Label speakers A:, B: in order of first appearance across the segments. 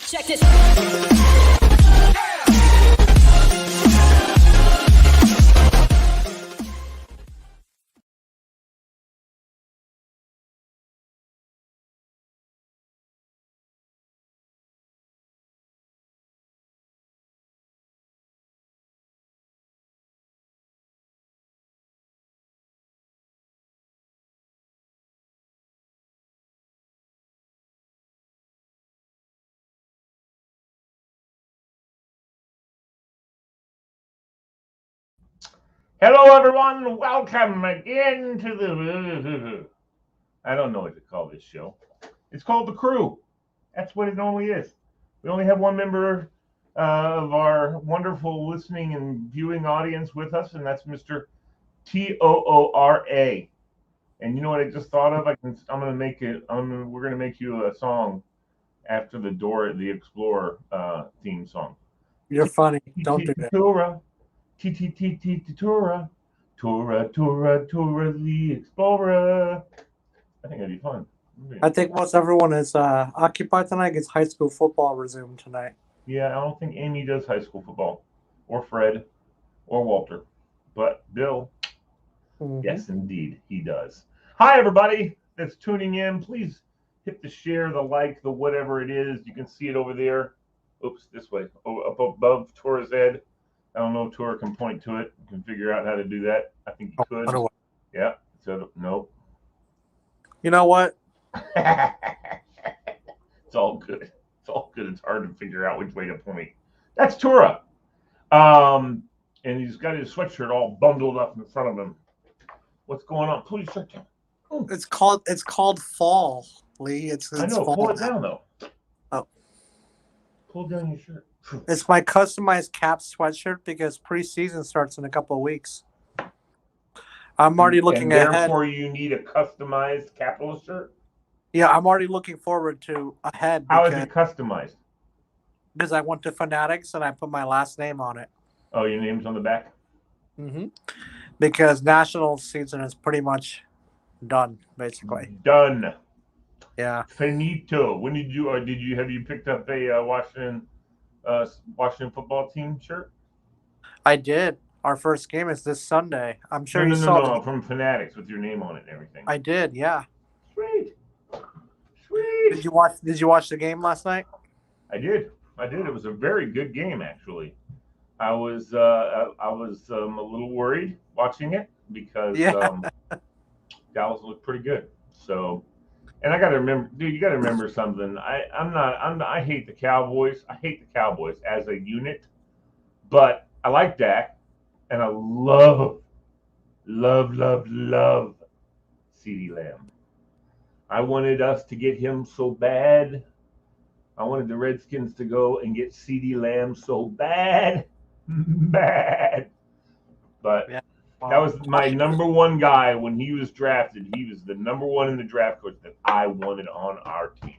A: Check this.
B: Hello, everyone. Welcome again to the... I don't know what to call this show. It's called The Crew. That's what it normally is. We only have one member of our wonderful listening and viewing audience with us, and that's Mr. Toora. And you know what I just thought of? I'm gonna make it. We're gonna make you a song after the Dora the Explorer theme song.
C: You're funny. Don't do that.
B: Toora. Toora. Toora the Explorer. I think that'd be fun.
C: I think most everyone is occupied tonight because high school football resumed tonight.
B: Yeah, I don't think Amy does high school football, or Fred, or Walter, but Bill, yes, indeed, he does. Hi, everybody that's tuning in. Please hit the share, the like, the whatever it is. You can see it over there. Oops, this way, up above Tora's head. I don't know if Tora can point to it. You can figure out how to do that. I think you could. Yeah. So nope.
C: You know what?
B: It's all good. It's all good. It's hard to figure out which way to point. That's Tora. And he's got his sweatshirt all bundled up in front of him. What's going on? Pull your shirt down.
C: Oh. It's called fall, Lee. It's
B: I know.
C: fall
B: Pull it down though.
C: Oh.
B: Pull down your shirt.
C: It's my customized Caps sweatshirt because preseason starts in a couple of weeks. I'm already looking ahead.
B: Therefore, you need a customized Capitals shirt?
C: Yeah, I'm already looking forward to ahead.
B: How is it customized?
C: Because I went to Fanatics and I put my last name on it.
B: Oh, your name's on the back?
C: Mm-hmm. Because national season is pretty much done, basically.
B: Done.
C: Yeah.
B: Finito. When did you have you picked up a Washington football team shirt?
C: I did. Our first game is this Sunday. I'm sure you saw
B: No, from Fanatics with your name on it and everything.
C: I did, yeah.
B: Sweet.
C: Did you watch the game last night?
B: I did. It was a very good game, actually. I was a little worried watching it because Dallas looked pretty good. So, and I got to remember, dude, you got to remember something. I hate the Cowboys. I hate the Cowboys as a unit, but I like Dak, and I love CeeDee Lamb. I wanted us to get him so bad. I wanted the Redskins to go and get CeeDee Lamb so bad. But that was my number one guy when he was drafted. He was the number one in the draft coach that I wanted on our team.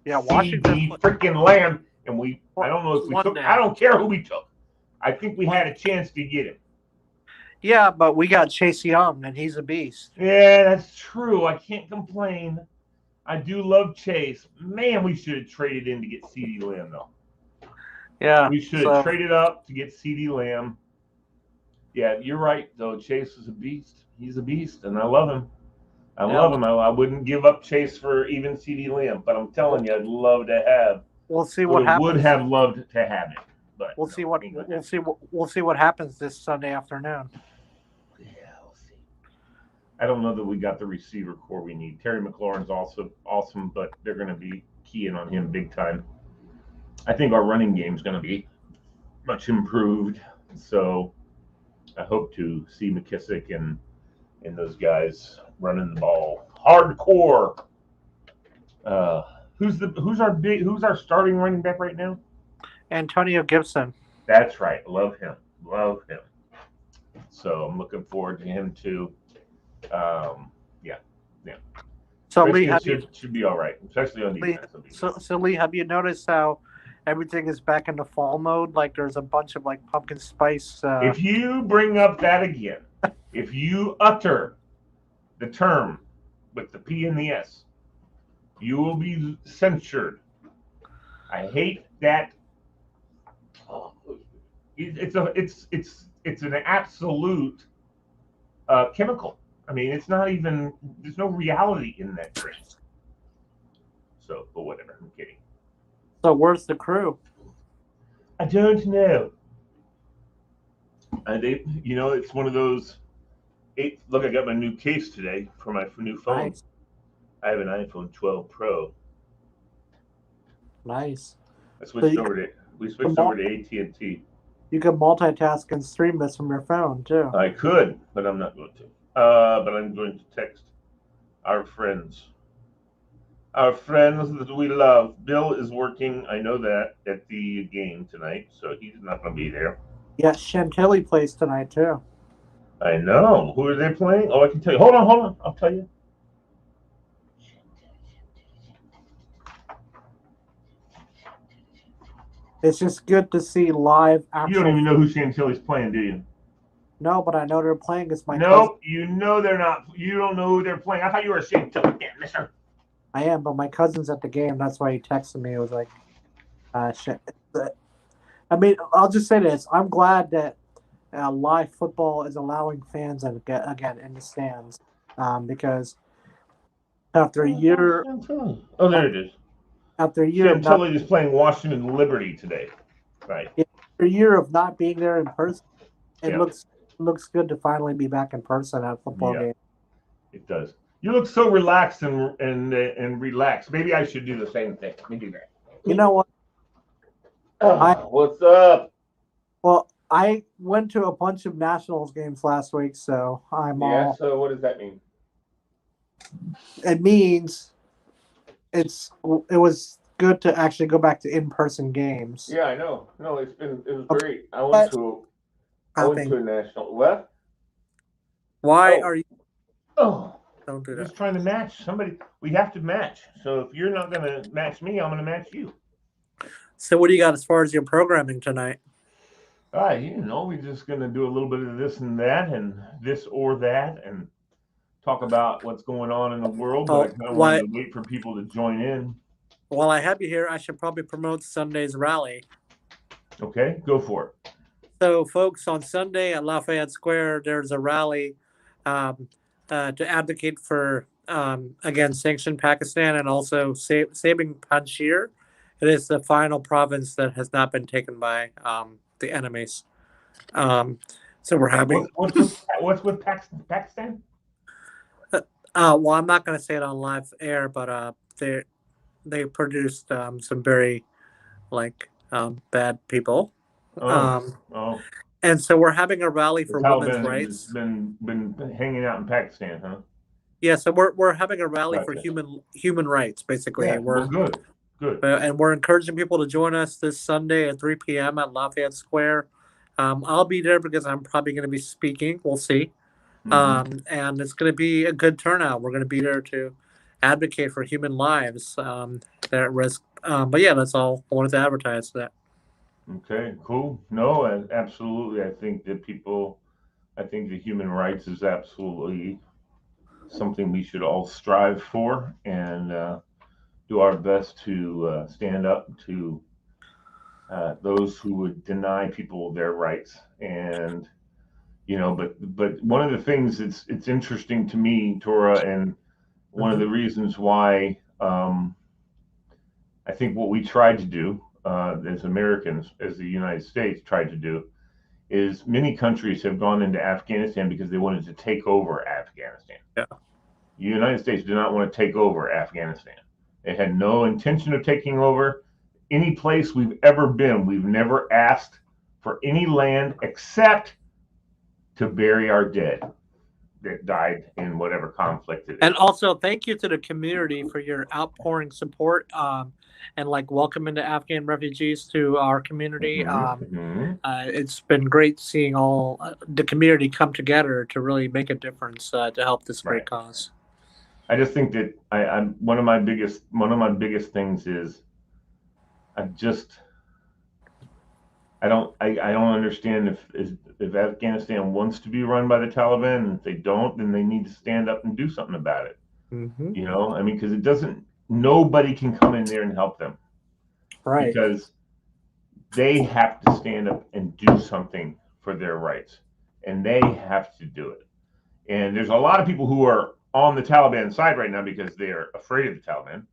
C: Yeah, Washington
B: freaking Lamb, and I don't know if we took. I don't care who we took. I think we had a chance to get him.
C: Yeah, but we got Chase Young, and he's a beast.
B: Yeah, that's true. I can't complain. I do love Chase. Man, we should have traded in to get CeeDee Lamb, though.
C: Yeah.
B: We should have traded up to get CeeDee Lamb. Yeah, you're right, though. Chase is a beast. He's a beast, and I love him. I love him. I wouldn't give up Chase for even CeeDee Lamb, but I'm telling you, I'd love to have.
C: We'll see what happens.
B: Would have loved to have it, but
C: we'll see what happens this Sunday afternoon.
B: Yeah, we'll see. I don't know that we got the receiver core we need. Terry McLaurin's also awesome, but they're going to be keying on him big time. I think our running game is going to be much improved, so I hope to see McKissick and those guys running the ball hardcore. Who's our starting running back right now?
C: Antonio Gibson.
B: That's right. Love him. So I'm looking forward to him too. Yeah.
C: So Lee,
B: should be all right, especially on defense.
C: So Lee, have you noticed how everything is back into fall mode? Like there's a bunch of like pumpkin spice.
B: If you bring up that again, if you utter the term with the P and the S, you will be censured. I hate that. It's an absolute chemical. I mean, it's not even. There's no reality in that drink. So, but whatever. I'm kidding.
C: So where's the crew?
B: I don't know. It's one of those. Look, I got my new case today for my new phone.
C: Nice.
B: I have an iPhone 12 Pro.
C: Nice.
B: We switched over to AT&T.
C: You can multitask and stream this from your phone too.
B: I could, but I'm not going to. But I'm going to text our friends that we love. Bill is working, I know that, at the game tonight, so he's not going to be there.
C: Yeah, Chantilly plays tonight too.
B: I know. Who are they playing? Oh, I can tell you. Hold on. I'll tell you.
C: It's just good to see live action.
B: You don't even know who Chantilly's playing, do you?
C: No, but I know they're playing against my
B: cousin.
C: cousin.
B: You know they're not. You don't know who they're playing. I thought you were a Chantilly fan, mister.
C: I am, but my cousin's at the game. That's why he texted me. It was like, shit. I mean, I'll just say this. I'm glad that live football is allowing fans again in the stands because after a year...
B: Oh, there it is.
C: After a year...
B: Chantilly is playing Washington Liberty today. Right.
C: After a year of not being there in person, it looks good to finally be back in person at a football game.
B: It does. You look so relaxed and relaxed. Maybe I should do the same thing. Let me do that.
C: You know what?
B: What's up?
C: Well, I went to a bunch of Nationals games last week, so I'm all...
B: Yeah, so what does that mean?
C: It means it was good to actually go back to in-person games.
B: Yeah, I know. No, it was great. I went to a national. What?
C: Why are you?
B: Oh,
C: don't do that.
B: Just trying to match somebody. We have to match. So if you're not going to match me, I'm going to match you.
C: So what do you got as far as your programming tonight?
B: We're just going to do a little bit of this and that and this or that and talk about what's going on in the world. But I kind of wanted to wait for people to join in.
C: While I have you here, I should probably promote Sunday's rally.
B: Okay, go for it.
C: So, folks, on Sunday at Lafayette Square, there's a rally to advocate for, against sanctioned Pakistan and also saving Panjshir. It is the final province that has not been taken by the enemies. So we're having...
B: What's with Pakistan?
C: Well, I'm not going to say it on live air, but they produced some very, bad people. And so we're having a rally for women's rights.
B: Been hanging out in Pakistan, huh?
C: Yeah, so we're having a rally for human rights, basically.
B: Yeah, good.
C: And we're encouraging people to join us this Sunday at 3 p.m. at Lafayette Square. I'll be there because I'm probably going to be speaking. We'll see. Mm-hmm. And it's going to be a good turnout. We're going to be there to advocate for human lives that are at risk. But yeah, that's all I wanted to advertise that.
B: Okay, cool. No, absolutely. I think the human rights is absolutely something we should all strive for and do our best to stand up to those who would deny people their rights. And but one of the things it's interesting to me, Tora, and one of the reasons why I think what we tried to do as Americans, as the United States tried to do, is many countries have gone into Afghanistan because they wanted to take over Afghanistan.
C: Yeah.
B: The United States did not want to take over Afghanistan. They had no intention of taking over any place we've ever been. We've never asked for any land except to bury our dead that died in whatever conflict it is.
C: And also, thank you to the community for your outpouring support and like welcoming the Afghan refugees to our community. It's been great seeing all the community come together to really make a difference to help this great cause.
B: I just think that I'm one of my biggest things is I don't understand if Afghanistan wants to be run by the Taliban, and if they don't, then they need to stand up and do something about it. You know, I mean, because nobody can come in there and help them,
C: right?
B: Because they have to stand up and do something for their rights, and they have to do it. And there's a lot of people who are on the Taliban side right now because they are afraid of the Taliban,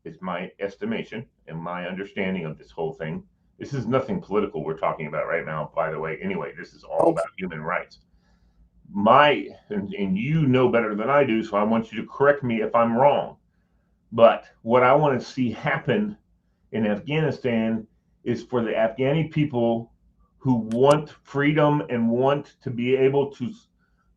B: is my estimation and my understanding of this whole thing. This is nothing political we're talking about right now, by the way. Anyway, this is all about human rights. And you know better than I do, so I want you to correct me if I'm wrong. But what I want to see happen in Afghanistan is for the Afghani people who want freedom and want to be able to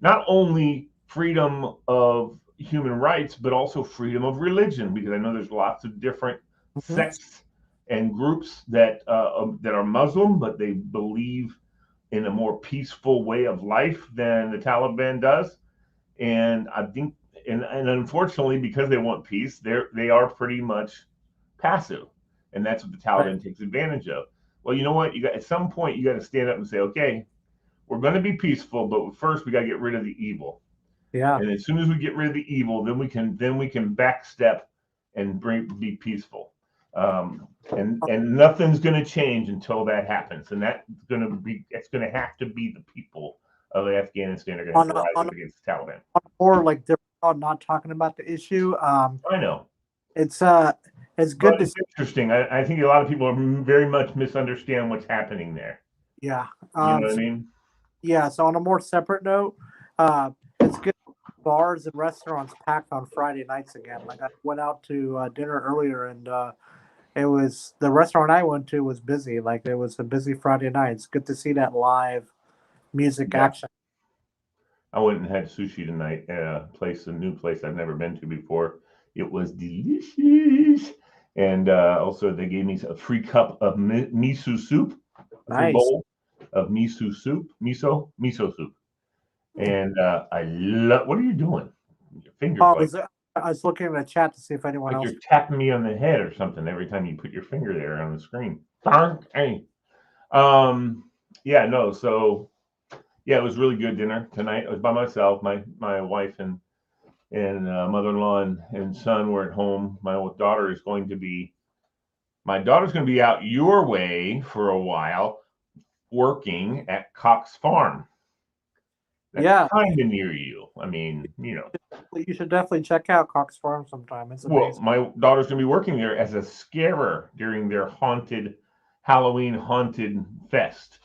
B: not only freedom of human rights, but also freedom of religion, because I know there's lots of different sects and groups that are Muslim, but they believe in a more peaceful way of life than the Taliban does. And I think, and unfortunately, because they want peace, they are pretty much passive, and that's what the Taliban takes advantage of. Well, you know what? At some point, you got to stand up and say, okay, we're going to be peaceful, but first we got to get rid of the evil.
C: Yeah.
B: And as soon as we get rid of the evil, then we can backstep and be peaceful. And nothing's going to change until that happens, and it's going to have to be the people of Afghanistan are going to rise up against the Taliban.
C: Or like they're not talking about the issue.
B: I know
C: it's good.
B: It's interesting. I think a lot of people are very much misunderstand what's happening there.
C: Yeah,
B: you know what I mean.
C: Yeah. So on a more separate note, it's good. Bars and restaurants packed on Friday nights again. Like I went out to dinner earlier, and it was the restaurant I went to was busy. Like it was a busy Friday night. It's good to see that live music action.
B: I went and had sushi tonight at a new place I've never been to before. It was delicious, and also they gave me a free cup of miso soup, a free bowl of miso soup. And I love. What are you doing? Your fingers.
C: I was looking in the chat to see if anyone else.
B: You're tapping me on the head or something every time you put your finger there on the screen. Hey. Yeah. No. So. Yeah, it was really good dinner tonight. I was by myself. My wife and mother-in-law and son were at home. My daughter's going to be out your way for a while, working at Cox Farm. That's kind of near you. I mean, you
C: should definitely check out Cox Farm sometime. It's amazing.
B: Well, my daughter's going to be working there as a scarer during their Halloween haunted fest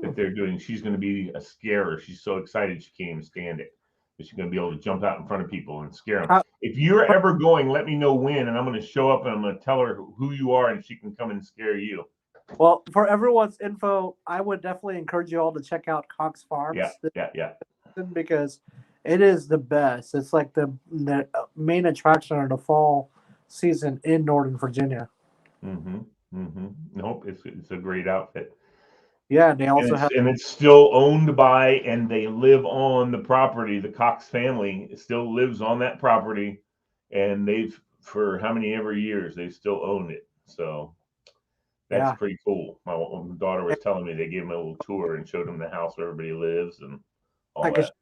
B: that they're doing. She's going to be a scarer. She's so excited she can't even stand it. But she's going to be able to jump out in front of people and scare them. If you're ever going, let me know when, and I'm going to show up and I'm going to tell her who you are, and she can come and scare you.
C: Well, for everyone's info, I would definitely encourage you all to check out Cox Farms.
B: Yeah.
C: Because it is the best. It's like the main attraction of the fall season in Northern Virginia.
B: Nope, it's a great outfit.
C: Yeah, they also
B: and it's still owned by, and they live on the property. The Cox family still lives on that property, and they've for how many ever years they still own it. So that's pretty cool. My daughter was telling me they gave them a little tour and showed them the house where everybody lives and all that.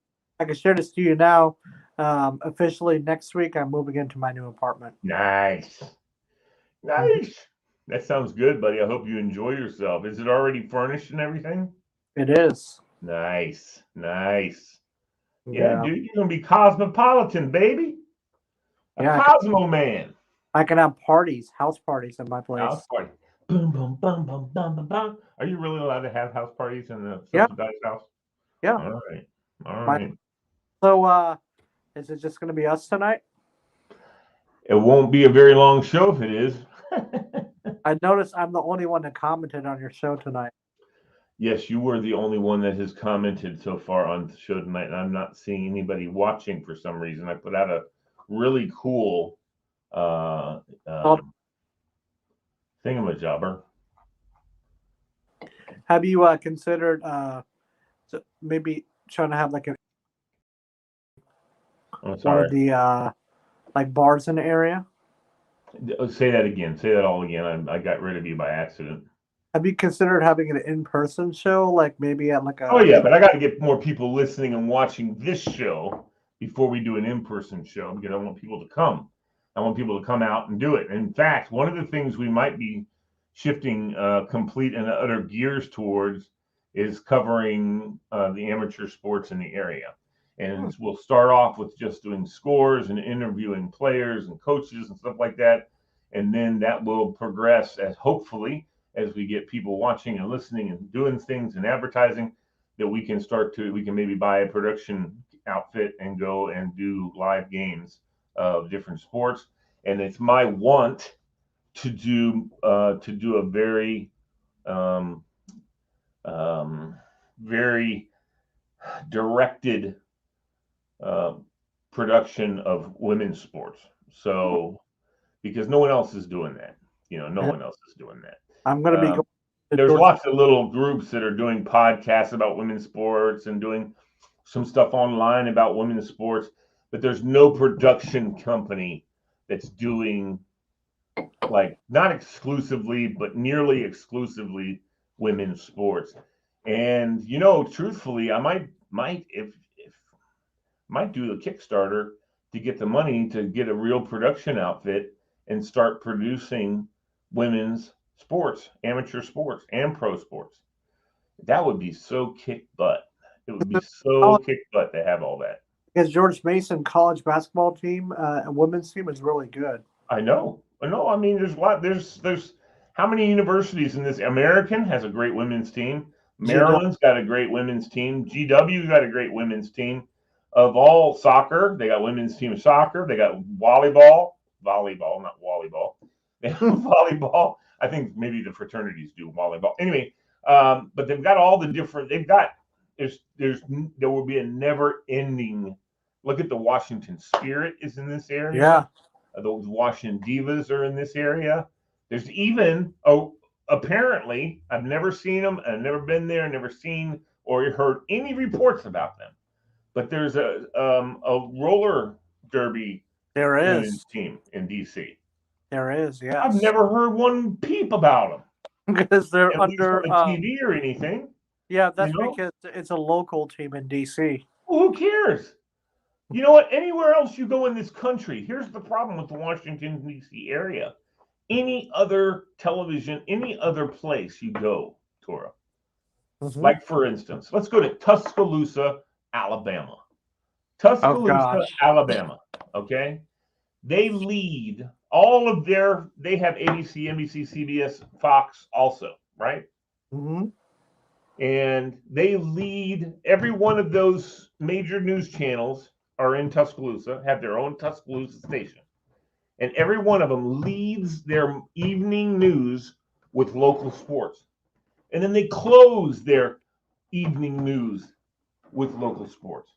C: I can share this to you now. Officially next week, I'm moving into my new apartment.
B: Nice. Nice. That sounds good, buddy. I hope you enjoy yourself. Is it already furnished and everything?
C: It is.
B: Nice. Nice. Yeah,
C: Yeah.
B: dude, you're going to be cosmopolitan, baby. A
C: Yeah.
B: Cosmo man.
C: I can have parties, house parties at my place.
B: House party. Boom, boom, boom, boom, boom, boom, boom. Are you really allowed to have house parties in the
C: Yeah.
B: subsidized house?
C: Yeah.
B: All right. All
C: My-
B: right.
C: So, is it just going to be us tonight?
B: It won't be a very long show if it is.
C: I noticed I'm the only one that commented on your show tonight.
B: Yes, you were the only one that has commented so far on the show tonight, and I'm not seeing anybody watching for some reason. I put out a really cool thingamajobber.
C: Have you considered maybe trying to have like one of the like bars in the area?
B: Say that again. Say that all again. I got rid of you by accident.
C: Have you considered having an in-person show, like maybe at like a?
B: Oh yeah, but I got to get more people listening and watching this show before we do an in-person show because I want people to come. I want people to come out and do it. In fact, one of the things we might be shifting complete and utter gears towards is covering the amateur sports in the area. And we'll start off with just doing scores and interviewing players and coaches and stuff like that. And then that will progress as hopefully as we get people watching and listening and doing things and advertising that we can maybe buy a production outfit and go and do live games of different sports. And it's my want to do a very very directed production of women's sports. So because no one else is doing that, no one else is doing that.
C: I'm going to be going.
B: There's lots of little groups that are doing podcasts about women's sports and doing some stuff online about women's sports, but there's no production company that's doing like not exclusively, but nearly exclusively women's sports. And truthfully, I might do a Kickstarter to get the money to get a real production outfit and start producing women's sports, amateur sports, and pro sports. That would be so kick butt. It would be so kick butt to have all that.
C: Because George Mason college basketball team, women's team is really good.
B: I know. I mean, there's a lot. There's how many universities in this? American has a great women's team. Maryland's got a great women's team. GW's got a great women's team. Of all soccer, they got women's team of soccer. They got volleyball, not volleyball. They have volleyball. I think maybe the fraternities do volleyball. Anyway, but they've got all the different. They've got there will be a never ending. Look at the Washington Spirit is in this area.
C: Yeah.
B: The Washington Divas are in this area. There's even apparently I've never seen them. I've never been there. Never seen or heard any reports about them. But there's a roller derby women's team in DC.
C: There is, yes.
B: I've never heard one peep about them
C: because they're under
B: on the TV or anything.
C: Yeah, that's because it's a local team in DC.
B: Well, who cares? You know what? Anywhere else you go in this country, here's the problem with the Washington D.C. area. Any other television, any other place you go, Tora, like for instance, let's go to Tuscaloosa, Alabama. Tuscaloosa, Alabama. Okay, they lead all of they have ABC, NBC, CBS, Fox also, right?
C: Mm-hmm.
B: And they lead every one of those major news channels are in Tuscaloosa, have their own Tuscaloosa station. And every one of them leads their evening news with local sports. And then they close their evening news with local sports.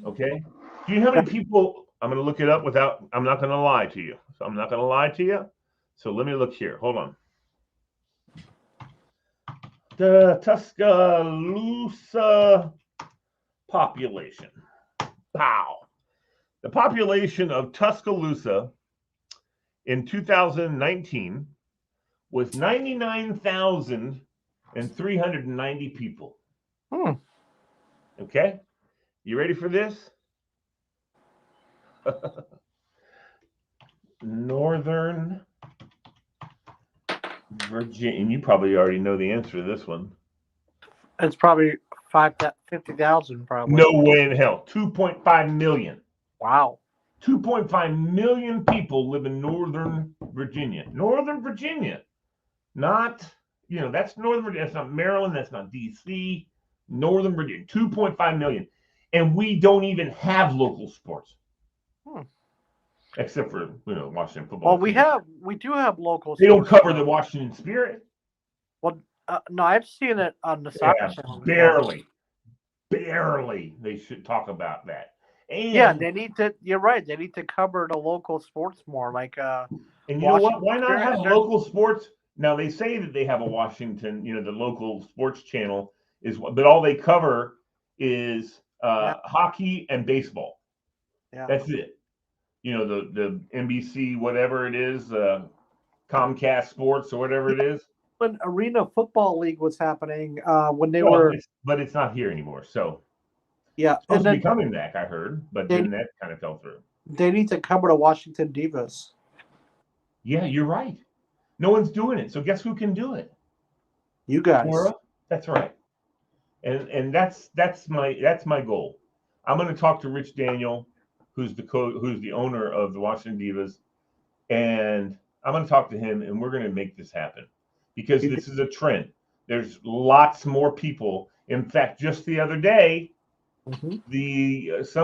B: Okay? Do you know how many people, I'm going to look it up I'm not going to lie to you. So I'm not going to lie to you. So let me look here. Hold on. The Tuscaloosa population. Wow. The population of Tuscaloosa in 2019 was 99,390 people. Okay? You ready for this? Northern Virginia. And you probably already know the answer to this one.
C: It's probably 50,000 probably.
B: No way in hell. 2.5 million.
C: Wow.
B: 2.5 million people live in Northern Virginia. Northern Virginia. Not, that's Northern Virginia. That's not Maryland. That's not D.C. Northern Virginia. 2.5 million. And we don't even have local sports. Except for, Washington football.
C: Well, we do have local sports.
B: They don't cover the Washington Spirit.
C: Well, no, I've seen it on the soccer channel.
B: Barely. They should talk about that. And
C: yeah, they need to. You're right. They need to cover the local sports more. Like,
B: and you know what? Why not have local sports? Now they say that they have a Washington, the local sports channel but all they cover is hockey and baseball.
C: Yeah,
B: that's it. The NBC, whatever it is, Comcast Sports or whatever it is.
C: When Arena Football League was happening, when they
B: but it's not here anymore. So
C: yeah,
B: it's supposed to be coming back, I heard, but then that kind of fell through.
C: They need to cover the Washington Divas.
B: Yeah, you're right. No one's doing it. So guess who can do it?
C: You guys.
B: Laura? That's right. And that's my goal. I'm going to talk to Rich Daniel, who's the owner of the Washington Divas, and I'm going to talk to him, and we're going to make this happen because this is a trend. There's lots more people. In fact, just the other day, just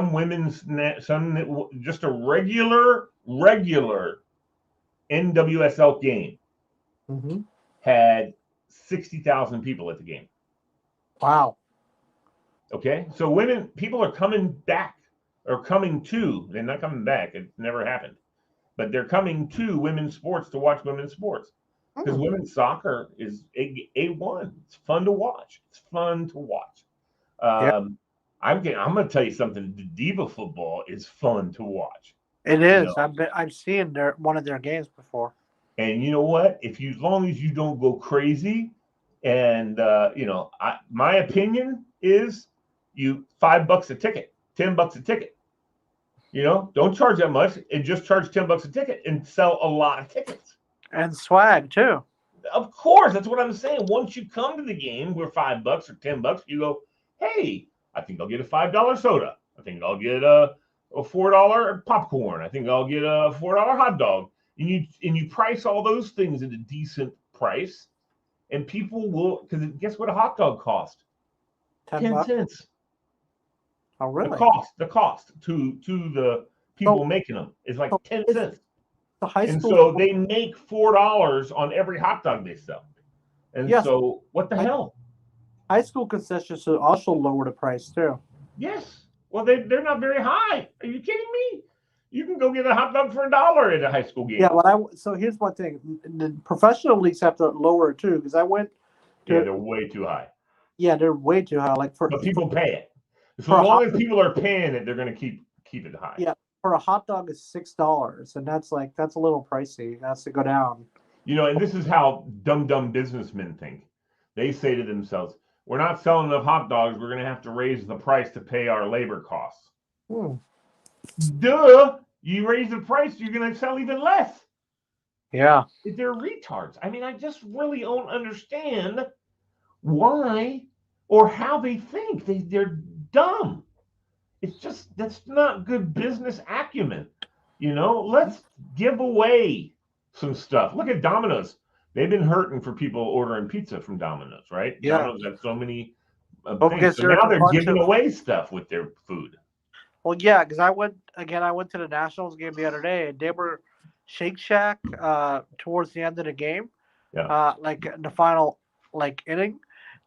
B: a regular NWSL game had 60,000 people at the game.
C: Wow.
B: Okay, so people are coming back, or coming to. They're not coming back. It never happened, but they're coming to women's sports to watch women's sports because women's soccer is A1. It's fun to watch. I'm going to tell you something. The Diva football is fun to watch.
C: It is. I've seen one of their games before.
B: And you know what? As long as you don't go crazy, and my opinion is, $5 a ticket, $10 a ticket. Don't charge that much, and just charge $10 a ticket and sell a lot of tickets
C: and swag too.
B: Of course, that's what I'm saying. Once you come to the game, we're $5 or $10. You go, hey, I think I'll get a $5 soda. I think I'll get a $4 popcorn. I think I'll get a $4 hot dog. And you price all those things at a decent price, and people will, because guess what a hot dog cost? 10 cents.
C: Oh, really?
B: The cost to the people making them is like 10 cents.
C: And
B: so they make $4 on every hot dog they sell. And so what the hell?
C: High school concessions should also lower the price too.
B: Yes. Well, they're not very high. Are you kidding me? You can go get a hot dog for $1 at a high school game.
C: Yeah, so here's one thing: the professional leagues have to lower it too, because I went.
B: They're way too high.
C: Yeah, they're way too high.
B: But people pay it. So as long as people are paying it, they're going to keep it high.
C: Yeah, for a hot dog is $6, and that's a little pricey. It has to go down.
B: And this is how dumb businessmen think. They say to themselves, "We're not selling enough hot dogs. We're going to have to raise the price to pay our labor costs." Duh! You raise the price, you're going to sell even less.
C: Yeah.
B: They're retards. I mean, I just really don't understand why or how they think. They're dumb. That's not good business acumen. Let's give away some stuff. Look at Domino's. They've been hurting for people ordering pizza from Domino's, right?
C: Yeah.
B: Domino's got so many things. So now they're giving away stuff with their food.
C: Well, yeah, because I went to the Nationals game the other day, and they were Shake Shack towards the end of the game.
B: Yeah.
C: Like the final inning,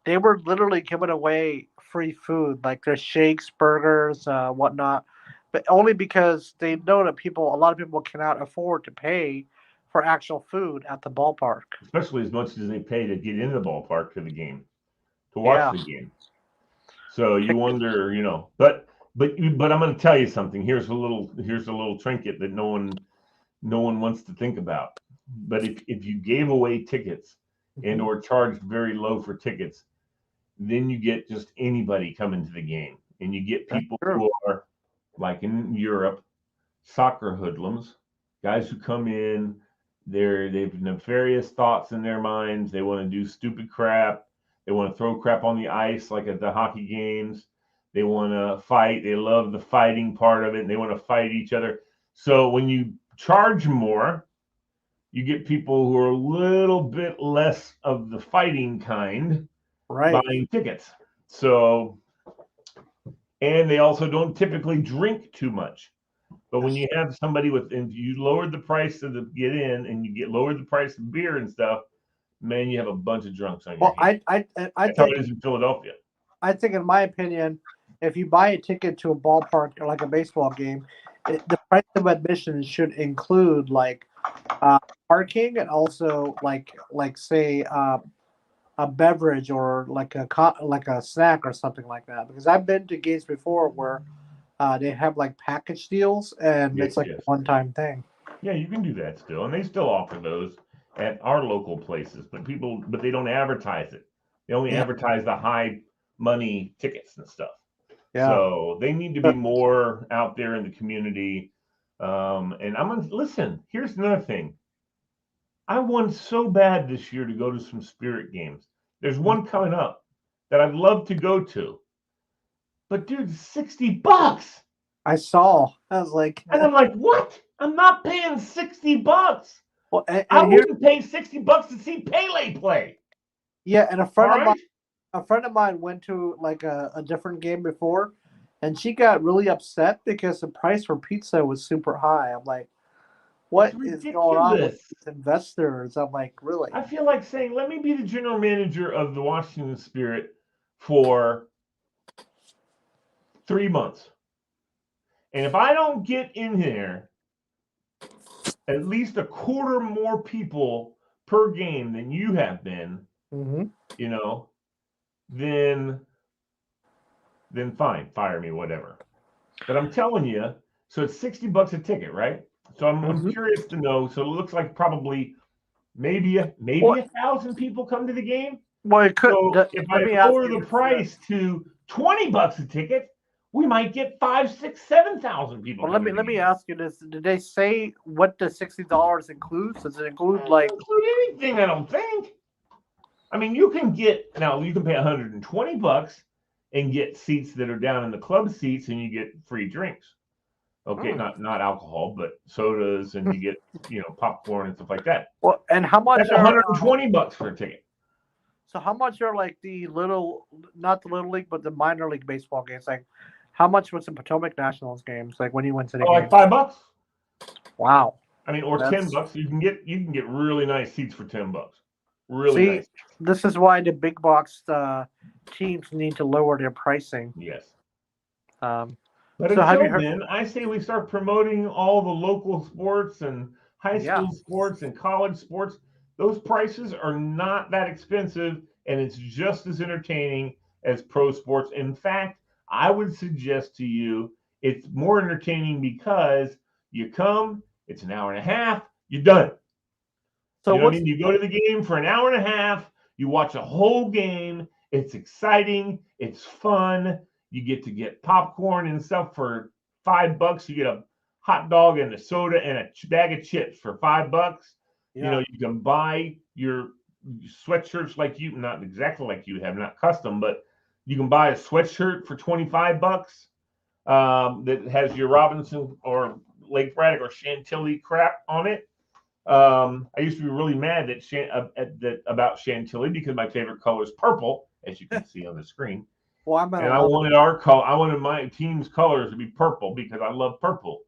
C: they were literally giving away free food, like their shakes, burgers, whatnot, but only because they know that a lot of people cannot afford to pay for actual food at the ballpark.
B: Especially as much as they pay to get in the ballpark for the game, to watch the game. So you wonder, but I'm going to tell you something. Here's a little trinket that no one wants to think about. But if you gave away tickets and or charged very low for tickets, then you get just anybody coming to the game, and you get people who are, like in Europe, soccer hoodlums, guys who come in, they've nefarious thoughts in their minds. They want to do stupid crap. They want to throw crap on the ice like at the hockey games. They want to fight. They love the fighting part of it, and they want to fight each other. So when you charge more, you get people who are a little bit less of the fighting kind buying tickets. So, and they also don't typically drink too much. But when you have somebody and you lowered the price to get in, and you get lowered the price of beer and stuff, man, you have a bunch of drunks on your hands. That's how it is in Philadelphia.
C: I think, in my opinion, if you buy a ticket to a ballpark or like a baseball game, the price of admission should include like parking and also like say a beverage or like a snack or something like that. Because I've been to games before where they have like package deals and it's like a one-time thing.
B: Yeah, you can do that still, and they still offer those at our local places. But they don't advertise it. They only advertise the high money tickets and stuff. Yeah. So they need to be more out there in the community. And I'm gonna listen. Here's another thing. I want so bad this year to go to some Spirit games. There's one coming up that I'd love to go to. But dude, $60.
C: I saw. I was like,
B: and I'm like, what? I'm not paying $60. Well, I wouldn't pay $60 to see Pele play.
C: Yeah, and a friend of mine went to like a different game before, and she got really upset because the price for pizza was super high. I'm like, what is going on with these investors? I'm like, really?
B: I feel like saying, let me be the general manager of the Washington Spirit for 3 months. And if I don't get in here at least a quarter more people per game than you have been, you know, then fine, fire me, whatever. But I'm telling you, so it's $60 a ticket, right? So I'm curious to know. So it looks like probably maybe 1,000 people come to the game.
C: Well, it could.
B: So if I lower the price to $20 a ticket, we might get 5,000, 6,000, 7,000 people.
C: Well, let me ask you this: did they say what the $60 includes? Does it include like
B: include anything? I don't think. I mean, you can pay $120 and get seats that are down in the club seats, and you get free drinks. Okay, not alcohol, but sodas, and you get popcorn and stuff like that.
C: Well, and how much?
B: That's $120 for a ticket.
C: So how much are like not the little league, but the minor league baseball games? Like, how much was the Potomac Nationals games? Like when you went to the game?
B: Like $5.
C: Wow.
B: I mean, or $10. You can get really nice seats for $10. Really nice.
C: This is why the big box teams need to lower their pricing.
B: Yes.
C: But
B: so until then, I say we start promoting all the local sports and high school sports and college sports. Those prices are not that expensive, and it's just as entertaining as pro sports. In fact, I would suggest to you it's more entertaining because you come, it's an hour and a half, you're done. So you know what I mean? You go to the game for an hour and a half, you watch a whole game, it's exciting, it's fun. You get popcorn and stuff for $5. You get a hot dog and a soda and a bag of chips for $5. Yeah. You can buy your sweatshirts not exactly like you have, not custom, but you can buy a sweatshirt for $25 that has your Robinson or Lake Braddock or Chantilly crap on it. I used to be really mad about Chantilly because my favorite color is purple, as you can see on the screen. Well, I wanted my team's colors to be purple because I love purple.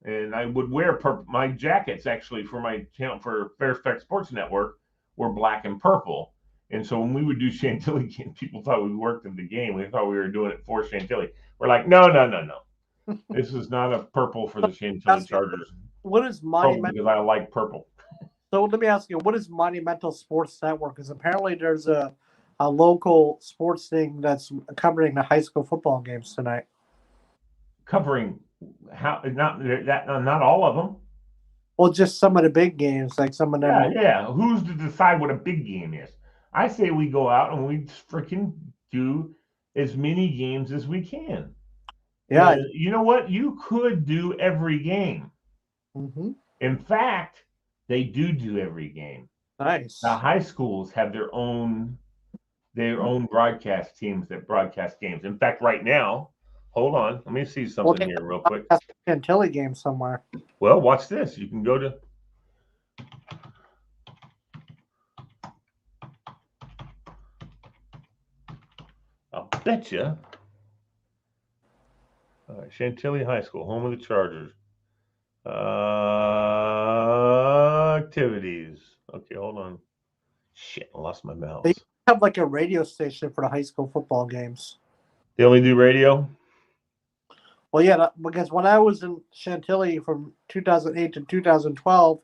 B: And I would wear purple. My jackets, actually, for my channel for Fairfax Sports Network, were black and purple. And so when we would do Chantilly games, people thought we worked in the game. They thought we were doing it for Chantilly. We're like, no. This is not a purple for the Chantilly Chargers.
C: What is Monumental?
B: Because I like purple.
C: So let me ask you, what is Monumental Sports Network? Because apparently there's a local sports thing that's covering the high school football games tonight.
B: Covering not all of them.
C: Well, just some of the big games, like some of them.
B: Yeah. Who's to decide what a big game is? I say we go out and we freaking do as many games as we can.
C: Yeah.
B: You know what? You could do every game. In fact, they do every game.
C: Nice.
B: The high schools have their own broadcast teams that broadcast games. In fact, right now, hold on, let me see something here real quick.
C: Chantilly game somewhere.
B: Well, watch this. You can go to. I'll bet you. All right, Chantilly High School, home of the Chargers. Activities. Okay, hold on. Shit, I lost my mouse.
C: They have like a radio station for the high school football games.
B: They only do radio?
C: Well, yeah, because when I was in Chantilly from 2008 to 2012,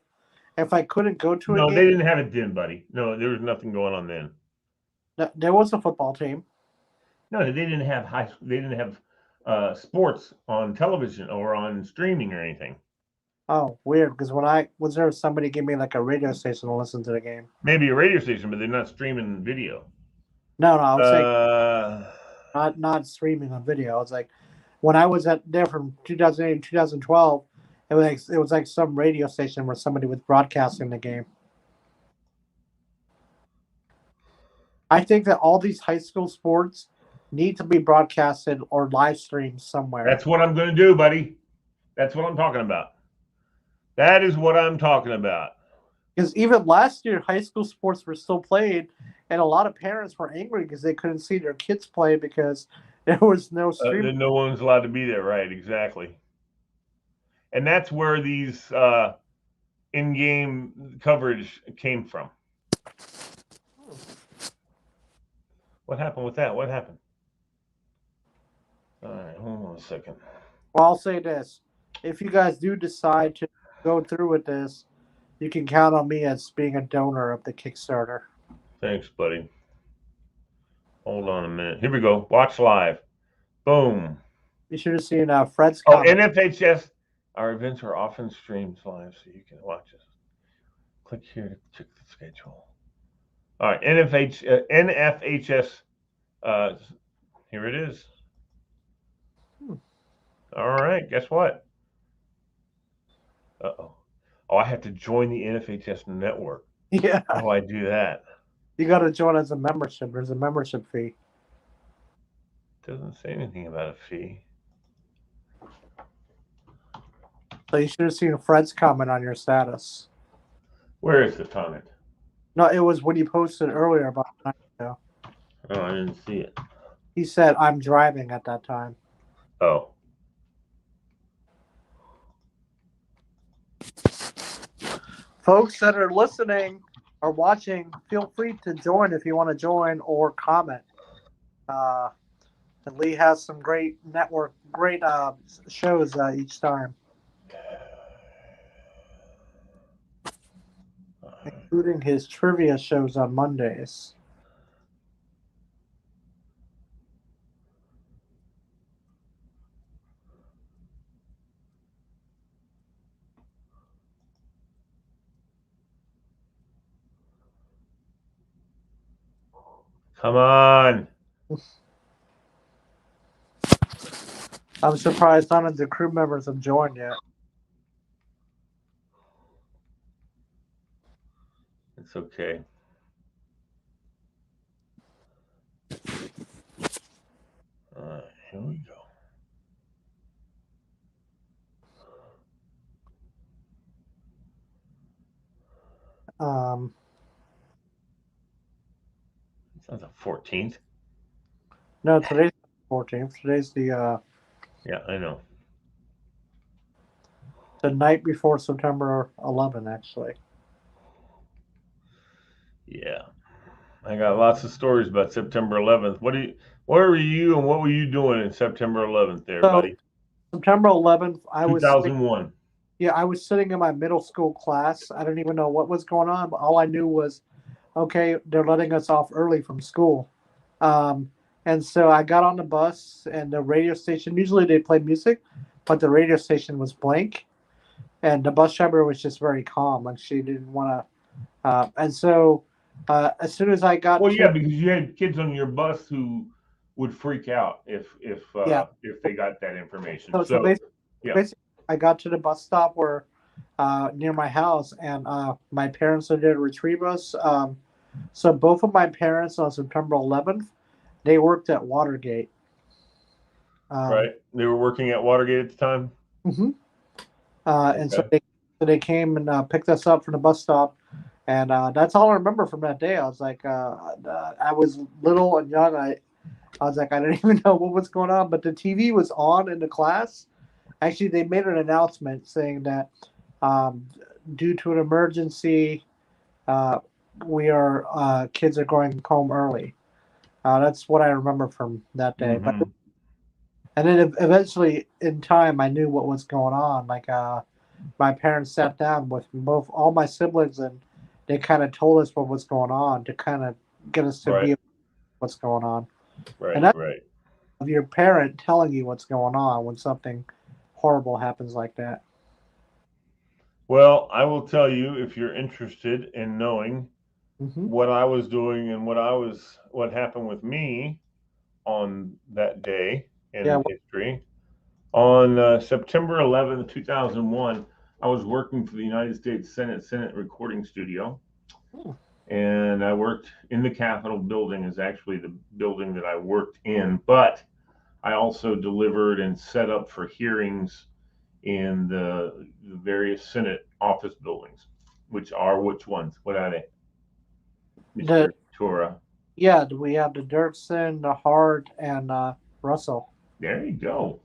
C: if I couldn't go to a game...
B: No, they didn't have it then, buddy. No, there was nothing going on then.
C: There was a football team.
B: No, they didn't have They didn't have sports on television or on streaming or anything.
C: Oh, weird. Because when I was there, somebody gave me like a radio station to listen to the game.
B: Maybe a radio station, but they're not streaming video.
C: No, I was saying not streaming on video. I was like, when I was there from 2008 to 2012, it was like some radio station where somebody was broadcasting the game. I think that all these high school sports need to be broadcasted or live streamed somewhere.
B: That's what I'm going to do, buddy. That's what I'm talking about. That is what I'm talking about.
C: Because even last year, high school sports were still played, and a lot of parents were angry because they couldn't see their kids play because there was no stream.
B: No one's allowed to be there, right? Exactly. And that's where these in-game coverage came from. What happened with that? What happened? All right, hold on a second.
C: Well, I'll say this. If you guys do decide to go through with this, you can count on me as being a donor of the Kickstarter.
B: Thanks, buddy. Hold on a minute. Here we go. Watch live. Boom.
C: You should have seen Fred's comment.
B: NFHS. Our events are often streamed live, so you can watch us. Click here to check the schedule. All right, NFHS. Here it is. All right, guess what? Uh-oh. Oh, I have to join the NFHS network.
C: Yeah.
B: How do I do that?
C: You got to join as a membership. There's a membership fee.
B: Doesn't say anything about a fee.
C: So you should have seen Fred's comment on your status.
B: Where is the comment?
C: No, it was when you posted earlier about a night ago.
B: Oh, I didn't see it.
C: He said, "I'm driving" at that time.
B: Oh.
C: Folks that are listening or watching, feel free to join if you want to join or comment. And Lee has some great shows each time, including his trivia shows on Mondays.
B: Come on.
C: I'm surprised none of the crew members have joined yet.
B: It's okay. All right, here we go. Sounds like 14th.
C: No, today's the 14th. Today's the
B: yeah, I know.
C: The night before September 11, actually.
B: Yeah, I got lots of stories about September 11th. Where were you and what were you doing in September 11th, there, buddy?
C: September 11th, I was
B: 2001.
C: I was sitting in my middle school class. I don't even know what was going on, but all I knew was, okay, they're letting us off early from school. And so I got on the bus, and the radio station, usually they play music, but the radio station was blank. And the bus driver was just very calm. Like, she didn't want to. And so as soon as I got
B: because you had kids on your bus who would freak out if
C: Yeah.
B: they got that information.
C: So
B: So yeah,
C: basically, I got to the bus stop where near my house, and my parents are there to retrieve us. So both of my parents on September 11th, they worked at Watergate.
B: right. They were working at Watergate at the time.
C: Mhm. And
B: Okay.
C: so they came and picked us up from the bus stop, and that's all I remember from that day. I was like, I was little and young. I was like, I didn't even know what was going on, but the TV was on in the class. Actually, they made an announcement saying that um, due to an emergency, uh, kids are going home early. That's what I remember from that day. But
B: Mm-hmm.
C: and then eventually, in time, I knew what was going on. Like my parents sat down with both all my siblings, and they kind of told us what was going on to kind of get us to
B: Right.
C: be what's going on. And
B: Right.
C: that's
B: Right.
C: of your parent telling you what's going on when something horrible happens like that.
B: Well, I will tell you if you're interested in knowing
C: Hmm.
B: what I was doing and what happened with me on that day
C: Yeah.
B: in history. On September 11th, 2001, I was working for the United States Senate Recording Studio,
C: Hmm.
B: and I worked in the Capitol building. Is actually the building that I worked in, but I also delivered and set up for hearings in the various Senate office buildings, which ones? What are they,
C: The
B: Mr. Tora?
C: Yeah, we have the Dirksen, the Hart, and Russell.
B: There you go.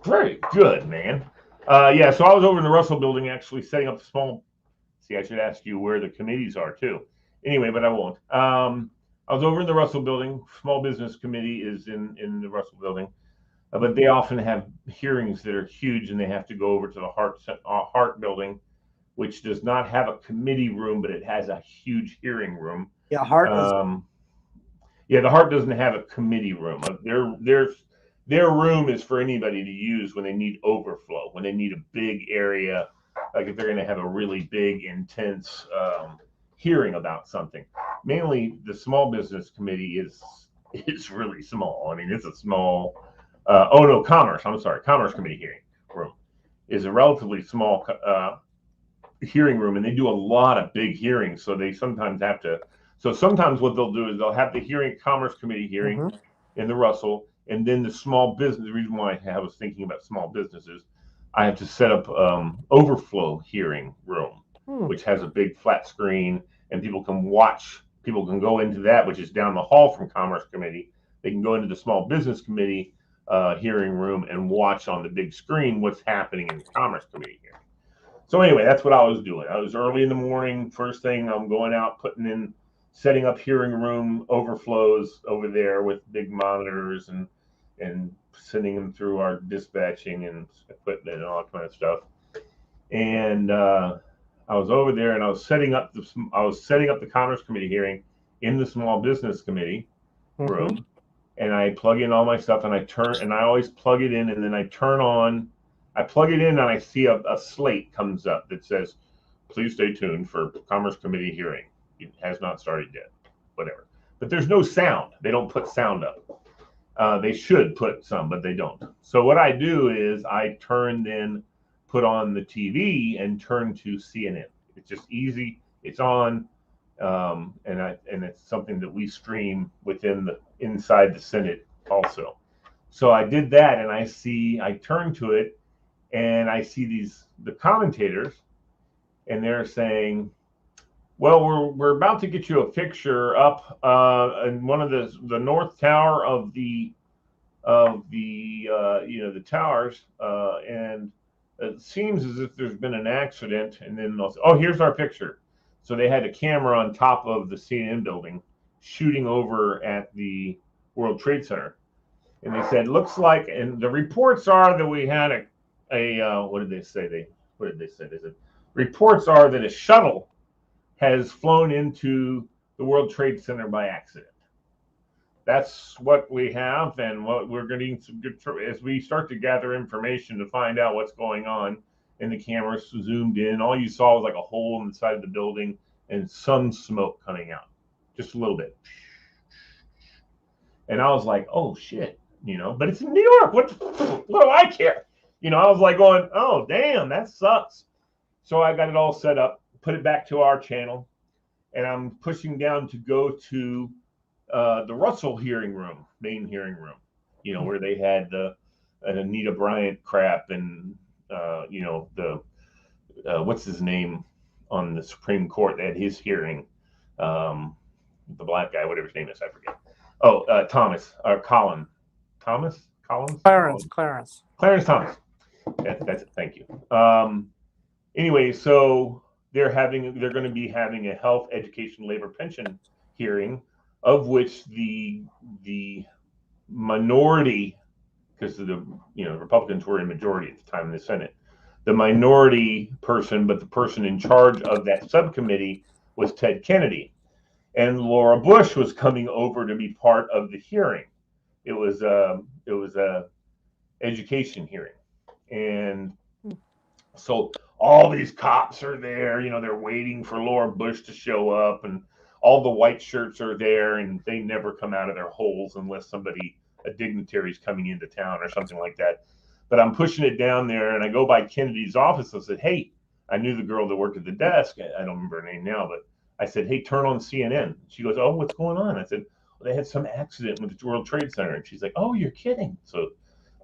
B: Very good, man. Yeah, so I was over in the Russell building actually setting up the small. See, I should ask you where the committees are too. Anyway, but I won't. I was over in the Russell building. Small Business Committee is in the Russell building, but they often have hearings that are huge, and they have to go over to the Hart building, which does not have a committee room, but it has a huge hearing room.
C: Yeah, Hart is.
B: Um, yeah, the Hart doesn't have a committee room. Their room is for anybody to use when they need overflow, when they need a big area, like if they're going to have a really big, intense hearing about something. Mainly, the Small Business Committee is really small. I mean, it's a small. Oh no, Commerce. I'm sorry, Commerce Committee hearing room is a relatively small hearing room, and they do a lot of big hearings, so they sometimes have to. So sometimes what they'll do is they'll have the hearing, Commerce Committee hearing,
C: Mm-hmm.
B: in the Russell, and then the small business. The reason why I was thinking about small businesses, I have to set up overflow hearing room,
C: Hmm.
B: which has a big flat screen, and people can watch. People can go into that, which is down the hall from Commerce Committee. They can go into the Small Business Committee hearing room and watch on the big screen what's happening in the Commerce Committee hearing. So anyway, that's what I was doing. I was early in the morning. First thing, I'm going out, setting up hearing room overflows over there with big monitors and sending them through our dispatching and equipment and all that kind of stuff. And I was over there and I was setting up the Commerce Committee hearing in the Small Business Committee
C: Mm-hmm.
B: room, and I plug in all my stuff and I always plug it in and then I plug it in and I see a slate comes up that says, please stay tuned for Commerce Committee hearing. It has not started yet, whatever. But there's no sound. They don't put sound up. They should put some, but they don't. So what I do is put on the TV and turn to CNN. It's just easy. It's on, and it's something that we stream inside the Senate also. So I did that, and I turn to it, and I see the commentators, and they're saying, "Well, we're about to get you a picture up in one of the north tower of the the towers, and it seems as if there's been an accident." And then they'll say, "Oh, here's our picture." So they had a camera on top of the CNN building, shooting over at the World Trade Center, and they said, "Looks like," and the reports are that we had a what did they say? What did they say? They said reports are that a shuttle has flown into the World Trade Center by accident. That's what we have, and what we're getting some good as we start to gather information to find out what's going on. And the cameras zoomed in. All you saw was like a hole in the side of the building and some smoke coming out, just a little bit. And I was like, oh shit, but it's in New York. What do I care? I was like going, oh damn, that sucks. So I got it all set up, put it back to our channel, and I'm pushing down to go to the Russell main hearing room, where they had the Anita Bryant crap and the what's his name on the Supreme Court that had his hearing, the black guy, whatever his name is, I forget. Oh, Thomas or Colin, Thomas, Collins, Clarence Thomas. That's it. Thank you. Anyway, so they're going to be having a health, education, labor, pension hearing, of which the minority, because the Republicans were in majority at the time in the Senate, the minority person, but the person in charge of that subcommittee was Ted Kennedy, and Laura Bush was coming over to be part of the hearing. It was a education hearing, and so all these cops are there. They're waiting for Laura Bush to show up, and all the white shirts are there, and they never come out of their holes unless a dignitary is coming into town or something like that. But I'm pushing it down there, and I go by Kennedy's office. I said, hey, I knew the girl that worked at the desk. I don't remember her name now, but I said, hey, turn on CNN. She goes, oh, what's going on? I said, well, they had some accident with the World Trade Center. And she's like, oh, you're kidding. So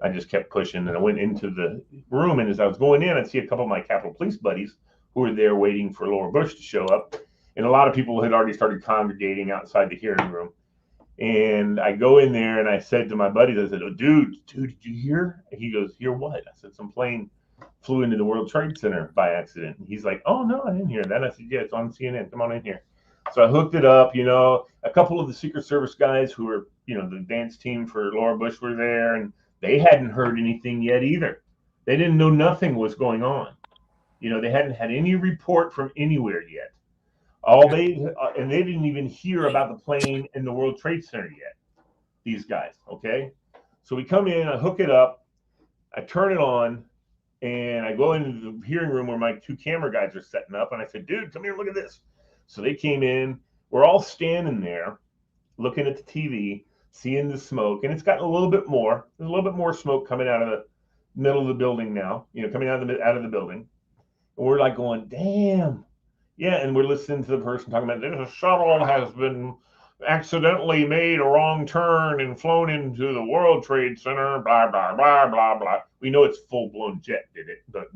B: I just kept pushing, and I went into the room, and as I was going in, I'd see a couple of my Capitol Police buddies who were there waiting for Laura Bush to show up. And a lot of people had already started congregating outside the hearing room. And I go in there, and I said to my buddies, I said, oh, dude, did you hear? He goes, hear what? I said, some plane flew into the World Trade Center by accident. And he's like, oh, no, I didn't hear that. I said, yeah, it's on CNN. Come on in here. So I hooked it up. A couple of the Secret Service guys who were, the dance team for Laura Bush were there, and they hadn't heard anything yet either. They didn't know nothing was going on. They hadn't had any report from anywhere yet. And they didn't even hear about the plane in the World Trade Center yet. These guys, okay? So we come in, I hook it up, I turn it on, and I go into the hearing room where my two camera guys are setting up, and I said, dude, come here, look at this. So they came in, we're all standing there, looking at the TV, seeing the smoke, and it's gotten a little bit more. There's a little bit more smoke coming out of the middle of the building now, coming out of the building. And we're like going, damn. Yeah, and we're listening to the person talking about, this shuttle has been accidentally made a wrong turn and flown into the World Trade Center, blah, blah, blah, blah, blah. We know it's full-blown jet did it, but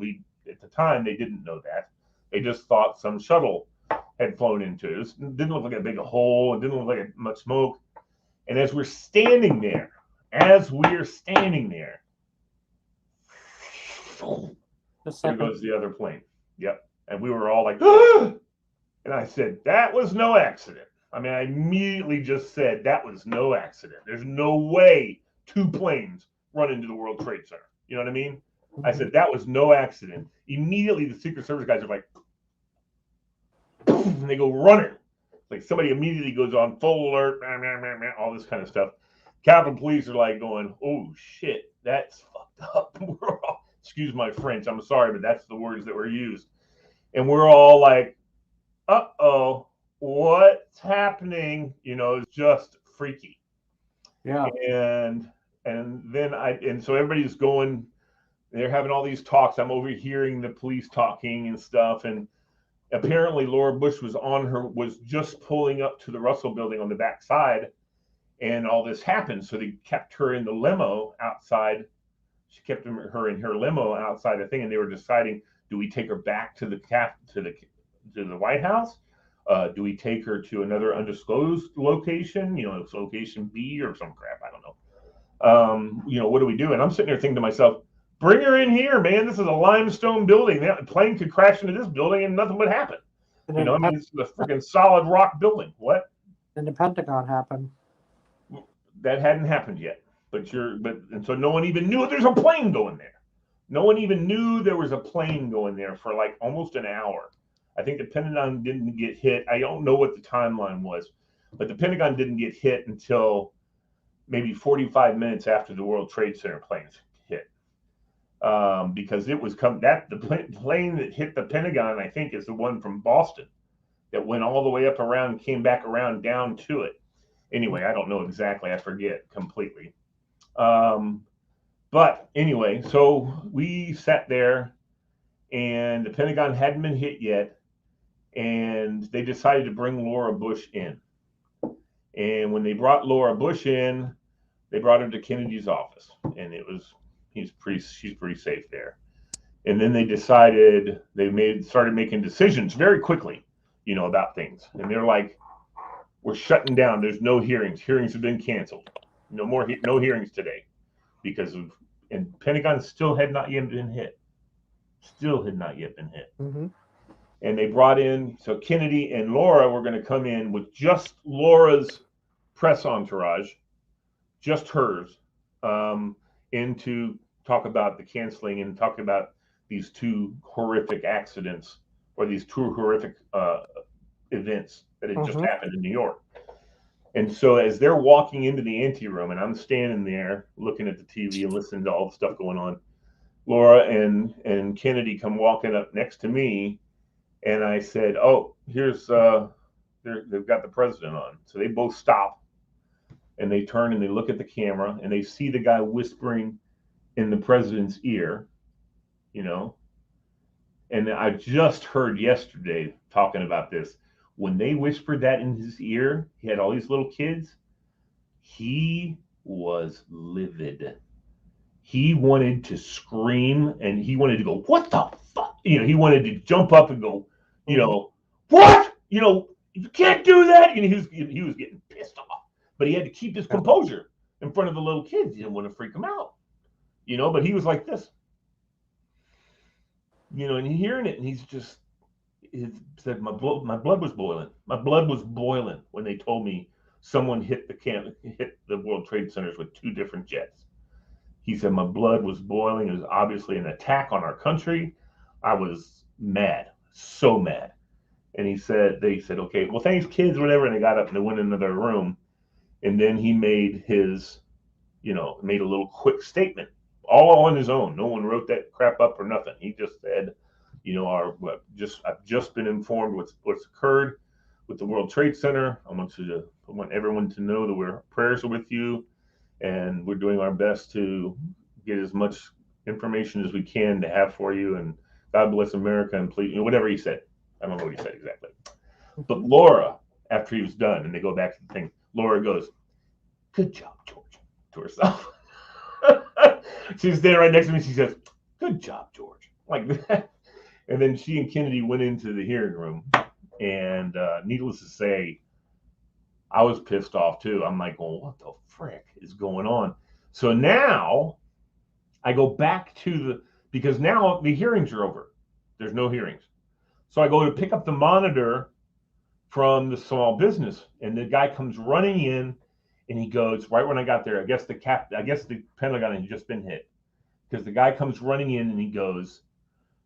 B: at the time, they didn't know that. They just thought some shuttle had flown into it. It didn't look like a big hole. It didn't look like much smoke. And as we're standing there, there goes the other plane. Yep. And we were all like, ah! And I said, that was no accident. I mean, I immediately just said, that was no accident. There's no way two planes run into the World Trade Center. You know what I mean? Mm-hmm. I said, that was no accident. Immediately, the Secret Service guys are like, and they go running. Like somebody immediately goes on full alert, all this kind of stuff. Capitol Police are like going, oh shit, that's fucked up. Excuse my French, I'm sorry, but that's the words that were used. And we're all like, uh-oh, what's happening? It's just freaky.
C: Yeah.
B: And so everybody's going, they're having all these talks. I'm overhearing the police talking and stuff. And apparently Laura Bush was just pulling up to the Russell building on the back side, and all this happened. So they kept her in the limo outside. She kept her in her limo outside the thing, and they were deciding, do we take her back to the White House? Do we take her to another undisclosed location? It's location B or some crap. I don't know. What do we do? And I'm sitting there thinking to myself, bring her in here, man. This is a limestone building. That plane could crash into this building and nothing would happen. It's a freaking solid rock building. What?
C: And the Pentagon happened.
B: That hadn't happened yet. And so no one even knew there's a plane going there. No one even knew there was a plane going there for like almost an hour. I think the Pentagon didn't get hit. I don't know what the timeline was, but the Pentagon didn't get hit until maybe 45 minutes after the World Trade Center planes hit. Because it was the plane that hit the Pentagon, I think, is the one from Boston that went all the way up around, came back around down to it. Anyway, I don't know exactly. I forget completely. But anyway, so we sat there, and the Pentagon hadn't been hit yet, and they decided to bring Laura Bush in. And when they brought Laura Bush in, they brought her to Kennedy's office, and she's pretty safe there. And then they decided started making decisions very quickly, about things. And they're like, we're shutting down. There's no hearings. Hearings have been canceled. No hearings today and Pentagon still had not yet been hit. Still had not yet been hit.
C: Mm-hmm.
B: And they brought in, so Kennedy and Laura were going to come in with just Laura's press entourage, just hers, in to talk about the canceling and talk about these two horrific accidents or these two horrific events that had just happened in New York. And so as they're walking into the anteroom, and I'm standing there looking at the TV and listening to all the stuff going on, Laura and Kennedy come walking up next to me, and I said, "Oh, here's they've got the president on." So they both stop, and they turn and they look at the camera, and they see the guy whispering in the president's ear, And I just heard yesterday talking about this. When they whispered that in his ear, he had all these little kids. He was livid. He wanted to scream, and he wanted to go, "What the fuck?" He wanted to jump up and go, "What? You can't do that." And he was getting pissed off, but he had to keep his composure in front of the little kids. He didn't want to freak them out, but he was like this, and hearing it, and he said, my blood was boiling. My blood was boiling when they told me someone hit the World Trade Centers with two different jets. He said, my blood was boiling. It was obviously an attack on our country. I was mad, so mad. And they said, "Okay, well, thanks, kids," whatever. And they got up and they went into their room. And then he made made a little quick statement, all on his own. No one wrote that crap up or nothing. He just said, I've just been informed what's occurred with the World Trade Center. I want everyone to know that our prayers are with you, and we're doing our best to get as much information as we can to have for you. And God bless America, and please, whatever he said. I don't know what he said exactly. But Laura, after he was done, and they go back to the thing, Laura goes, "Good job, George," to herself. She's there right next to me. She says, "Good job, George," like that. And then she and Kennedy went into the hearing room, and needless to say, I was pissed off too. I'm like, "Well, what the frick is going on?" So now I go back because now the hearings are over. There's no hearings. So I go to pick up the monitor from the small business, and the guy comes running in, and he goes, right when I got there, I guess the Pentagon had just been hit, because the guy comes running in and he goes,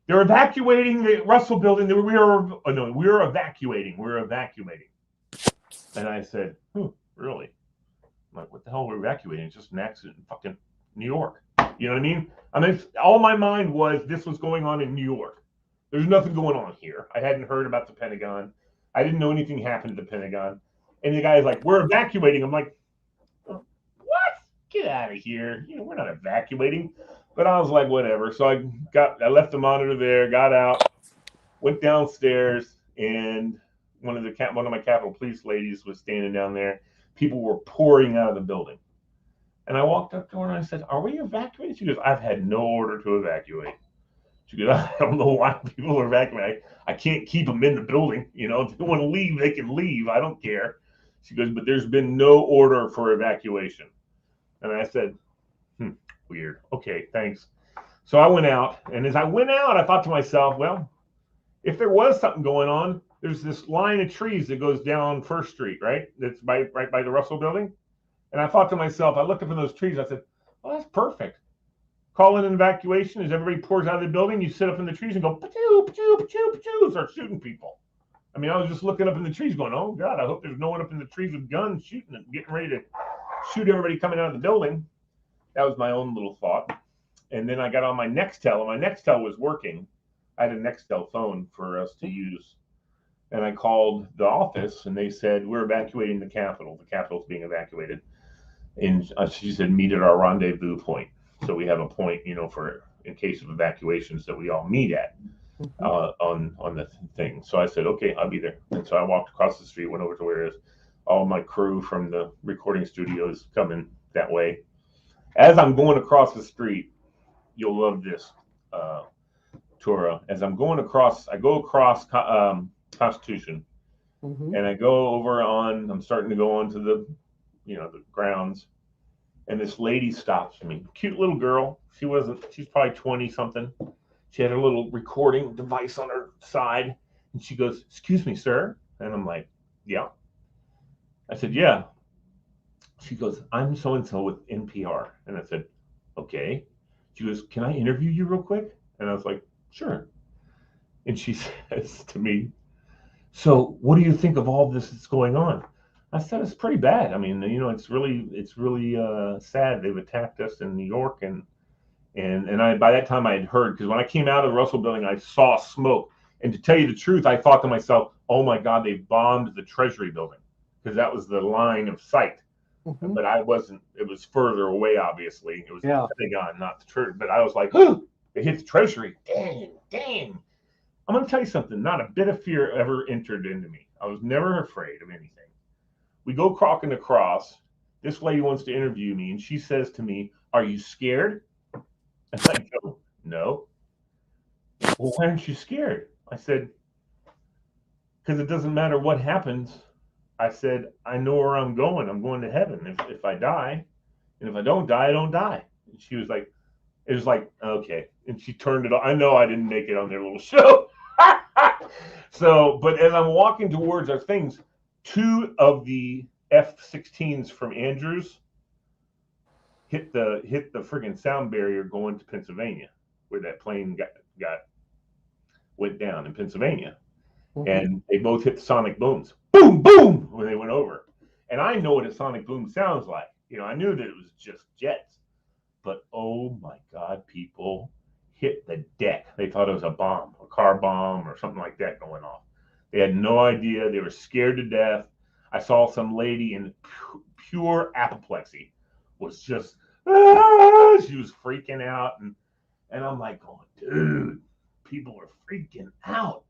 B: "They're evacuating the Russell building. We're evacuating. We're evacuating." And I said, "Really?" I'm like, "What the hell? We're evacuating? It's just an accident in fucking New York." You know what I mean? All my mind was this was going on in New York. There's nothing going on here. I hadn't heard about the Pentagon. I didn't know anything happened to the Pentagon. And the guy's like, "We're evacuating." I'm like, "What? Get out of here. We're not evacuating." But I was like, whatever. So I left the monitor there, got out, went downstairs, and one of my Capitol Police ladies was standing down there. People were pouring out of the building. And I walked up to her and I said, "Are we evacuating?" She goes, "I've had no order to evacuate." She goes, "I don't know why people are evacuating. I can't keep them in the building. If they want to leave, they can leave. I don't care." She goes, "But there's been no order for evacuation." And I said, weird. Okay, thanks. So I went out, and as I went out, I thought to myself, well, if there was something going on, there's this line of trees that goes down First Street, right? That's right by the Russell building. And I thought to myself, I looked up in those trees, I said, well, that's perfect. Call in an evacuation. As everybody pours out of the building, you sit up in the trees and go, "Pachoo, pachoo, pachoo, pachoo," start shooting people. I was just looking up in the trees going, "Oh, God, I hope there's no one up in the trees with guns shooting and getting ready to shoot everybody coming out of the building." That was my own little thought. And then I got on my Nextel, and my Nextel was working. I had a Nextel phone for us to use And I called the office, and they said, we're evacuating the Capitol. The Capitol's being evacuated. And she said, meet at our rendezvous point. So we have a point, for in case of evacuations that we all meet at on the thing. So I said, okay, I'll be there. And so I walked across the street, went over to where all my crew from the recording studios coming that way. As I'm going across the street, you'll love this, Tora. As I'm going across, I go across Constitution, and I go over I'm starting to go onto the grounds, and this lady stops me. Cute little girl. She's probably 20 something. She had a little recording device on her side, and she goes, "Excuse me, sir." And I'm like, "Yeah." I said, "Yeah." She goes, "I'm so-and-so with NPR." And I said, "Okay." She goes, "Can I interview you real quick?" And I was like, "Sure." And she says to me, "So what do you think of all this that's going on?" I said, "It's pretty bad. I mean, it's really sad. They've attacked us in New York, and I by that time I had heard, because when I came out of the Russell Building, I saw smoke. And to tell you the truth, I thought to myself, oh my God, they bombed the Treasury Building, because that was the line of sight. But I wasn't. It was further away, obviously. It was the Pentagon, not the church. But I was like, oh, they hit the Treasury. Dang. I'm going to tell you something. Not a bit of fear ever entered into me. I was never afraid of anything. We go crocking across. This lady wants to interview me, and she says to me, "Are you scared?" And I go, "No." "Well, why aren't you scared?" I said, "Because it doesn't matter what happens." I said, "I know where I'm going. I'm going to heaven if I die. And if I don't die, I don't die." And she was like, it was like, okay. And she turned it on. I know I didn't make it on their little show. So, but as I'm walking towards our things, two of the F-16s from Andrews hit the friggin' sound barrier going to Pennsylvania, where that plane went down in Pennsylvania. And they both hit the sonic booms. Boom, boom, when they went over. And I know what a sonic boom sounds like. I knew that it was just jets. But oh my God, people hit the deck. They thought it was a bomb, a car bomb or something like that going off. They had no idea. They were scared to death. I saw some lady in pure apoplexy, was just, she was freaking out. And I'm like, oh, dude, people are freaking out.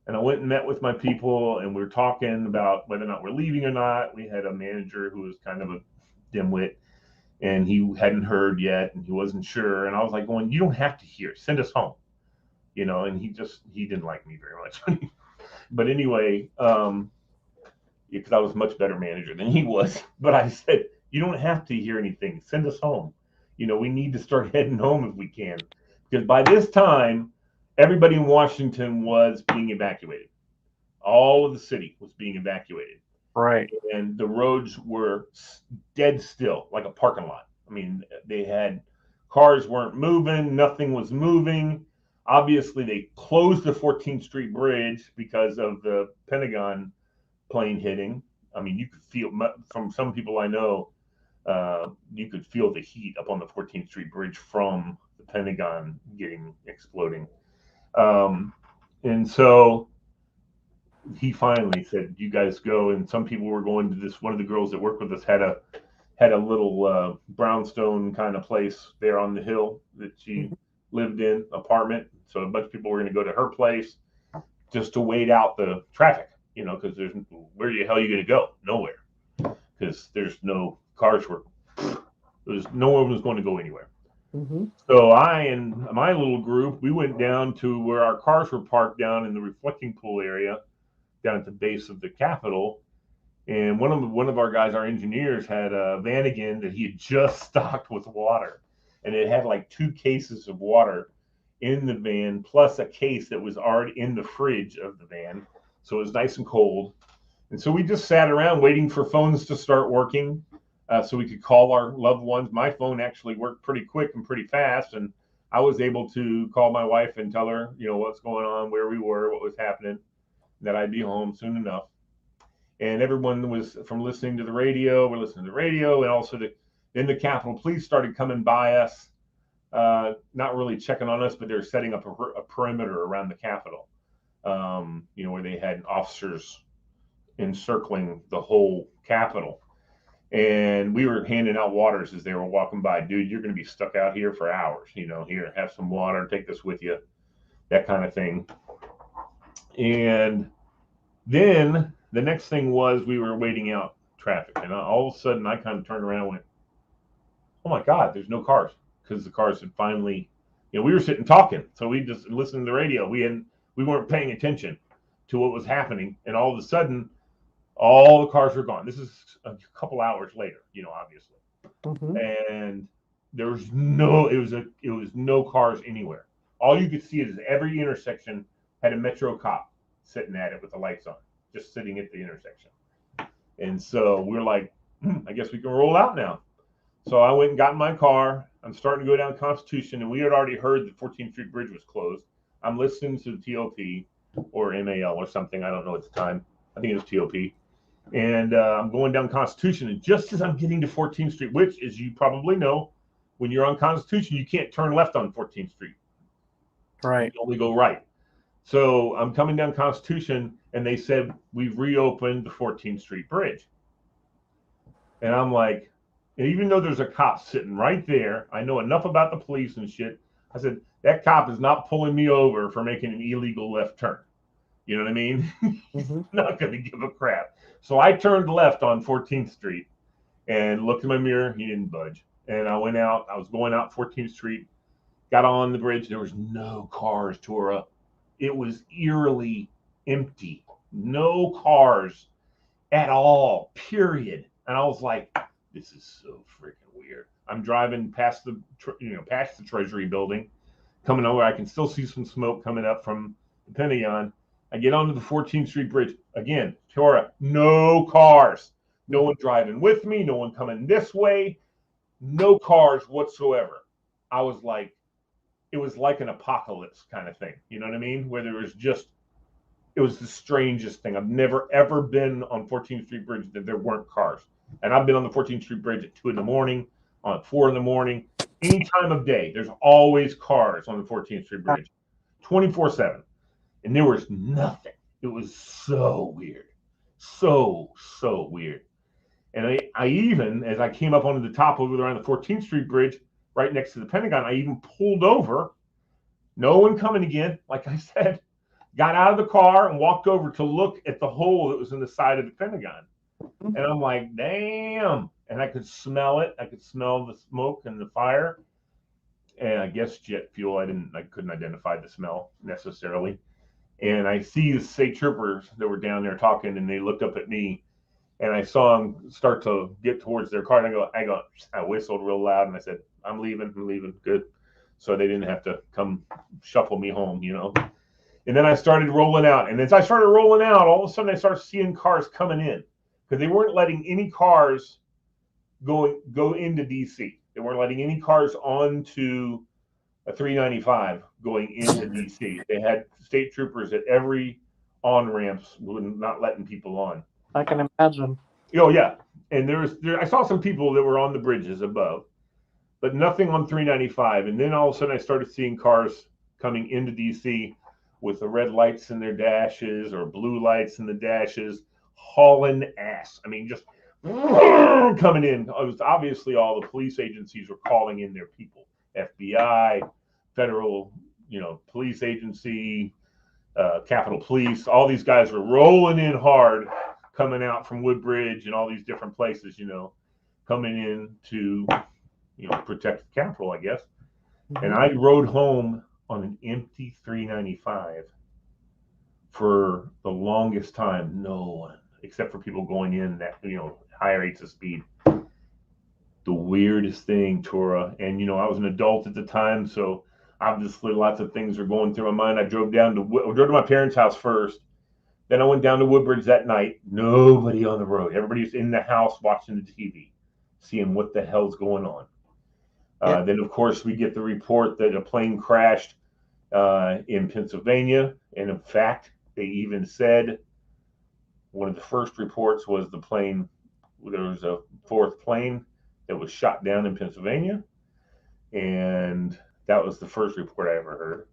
B: And I went and met with my people, and we were talking about whether or not we're leaving or not. We had a manager who was kind of a dimwit, and he hadn't heard yet, and he wasn't sure. And I was like, going, "You don't have to hear. Send us home." And he didn't like me very much. But anyway, because I was a much better manager than he was. But I said, "You don't have to hear anything. Send us home. We need to start heading home if we can." Because by this time, everybody in Washington was being evacuated. All of the city was being evacuated.
C: Right.
B: And the roads were dead still, like a parking lot. I mean, cars weren't moving, nothing was moving. Obviously, they closed the 14th Street Bridge because of the Pentagon plane hitting. I mean, you could feel, from some people I know, you could feel the heat up on the 14th Street Bridge from the Pentagon exploding. And so he finally said, "You guys go." And some people were going to this. One of the girls that worked with us had a little brownstone kind of place there on the hill that she lived in, apartment. So a bunch of people were going to go to her place just to wait out the traffic, because where the hell are you going to go? Nowhere, because there's no cars no one was going to go anywhere. So I and my little group, we went down to where our cars were parked down in the reflecting pool area, down at the base of the Capitol. And one of our guys, our engineers, had a Vanagon that he had just stocked with water, and it had like 2 cases of water in the van, plus a case that was already in the fridge of the van, so it was nice and cold. And so we just sat around waiting for phones to start working, so we could call our loved ones. My phone actually worked pretty quick and pretty fast, and I was able to call my wife and tell her, what's going on, where we were, what was happening, that I'd be home soon enough. And everyone was from listening to the radio. We're listening to the radio, and also then the Capitol Police started coming by us, not really checking on us, but they're setting up a perimeter around the Capitol. where they had officers encircling the whole Capitol. And we were handing out waters as they were walking by. Dude, you're going to be stuck out here for hours. Here, have some water, take this with you, that kind of thing. And then the next thing was we were waiting out traffic. And all of a sudden, I kind of turned around and went, oh my God, there's no cars. Because the cars had finally, we were sitting talking. So we just listened to the radio. We weren't paying attention to what was happening. And all of a sudden, all the cars were gone. This is a couple hours later, obviously. And there was it was no cars anywhere. All you could see is every intersection had a Metro cop sitting at it with the lights on, just sitting at the intersection. And so we're like, I guess we can roll out now. So I went and got in my car. I'm starting to go down Constitution, and we had already heard the 14th Street Bridge was closed. I'm listening to the TOP or MAL or something. I don't know at the time. I think it was TOP. And I'm going down Constitution, and just as I'm getting to 14th Street, which, as you probably know, when you're on Constitution, you can't turn left on 14th Street.
C: Right.
B: You only go right. So I'm coming down Constitution, and they said, we've reopened the 14th Street Bridge. And I'm like, even though there's a cop sitting right there, I know enough about the police and shit. I said, that cop is not pulling me over for making an illegal left turn. You know what I mean? He's not going to give a crap. So I turned left on 14th Street and looked in my mirror. He didn't budge. And I went out. I was going out 14th Street, got on the bridge. There was no cars, Tora. It was eerily empty. No cars at all, period. And I was like, this is so freaking weird. I'm driving past the Treasury building, coming over. I can still see some smoke coming up from the Pentagon. I get onto the 14th Street Bridge. Again, Tora, no cars. No one driving with me. No one coming this way. No cars whatsoever. I was like, it was like an apocalypse kind of thing. You know what I mean? Where it was the strangest thing. I've never, ever been on 14th Street Bridge that there weren't cars. And I've been on the 14th Street Bridge at 2 a.m, on 4 a.m, any time of day. There's always cars on the 14th Street Bridge, 24/7. And there was nothing. It was so weird. So weird. And I even, as I came up onto the top over there on the 14th Street Bridge, right next to the Pentagon, I even pulled over. No one coming again, like I said. Got out of the car and walked over to look at the hole that was in the side of the Pentagon. And I'm like, damn. And I could smell it. I could smell the smoke and the fire. And I guess jet fuel. I couldn't identify the smell necessarily. And I see the state troopers that were down there talking, and they looked up at me, and I saw them start to get towards their car. And I whistled real loud, and I said, I'm leaving. Good. So they didn't have to come shuffle me home, And then I started rolling out. And as I started rolling out, all of a sudden I started seeing cars coming in, because they weren't letting any cars go into DC. They weren't letting any cars onto a 395 going into DC. They had state troopers at every on-ramps, not letting people on.
C: I can imagine.
B: Oh yeah. And I saw some people that were on the bridges above, but nothing on 395. And then all of a sudden I started seeing cars coming into DC with the red lights in their dashes or blue lights in the dashes, hauling ass. I mean, just coming in. It was obviously all the police agencies were calling in their people. FBI, federal, police agency, Capitol Police. All these guys were rolling in hard, coming out from Woodbridge and all these different places, coming in to, protect the Capitol, I guess. And I rode home on an empty 395 for the longest time. No one, except for people going in that, higher rates of speed. The weirdest thing, Tora. And, I was an adult at the time, so obviously lots of things were going through my mind. I drove to my parents' house first. Then I went down to Woodbridge that night. Nobody on the road. Everybody's in the house watching the TV, seeing what the hell's going on. Then, of course, we get the report that a plane crashed in Pennsylvania. And in fact, they even said one of the first reports was there was a fourth plane that was shot down in Pennsylvania. And that was the first report I ever heard.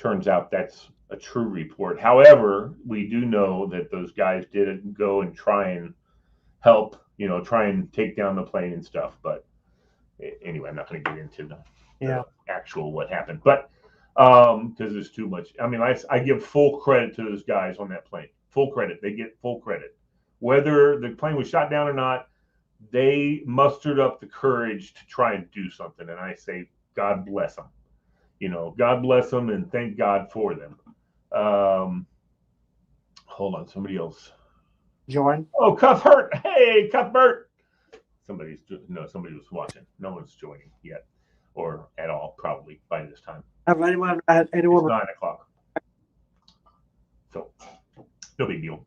B: turns out that's a true report. However, we do know that those guys didn't go and try and help, try and take down the plane and stuff. But anyway, I'm not going to get into the actual what happened. But because there's too much. I mean, I give full credit to those guys on that plane. Full credit. They get full credit. Whether the plane was shot down or not, they mustered up the courage to try and do something. And I say, God bless them. God bless them and thank God for them. Hold on, somebody else.
C: Join.
B: Oh, Cuthbert. Hey, Cuthbert. Somebody was watching. No one's joining yet, or at all, probably by this time.
C: Have anyone?
B: It's 9:00. So, no big deal.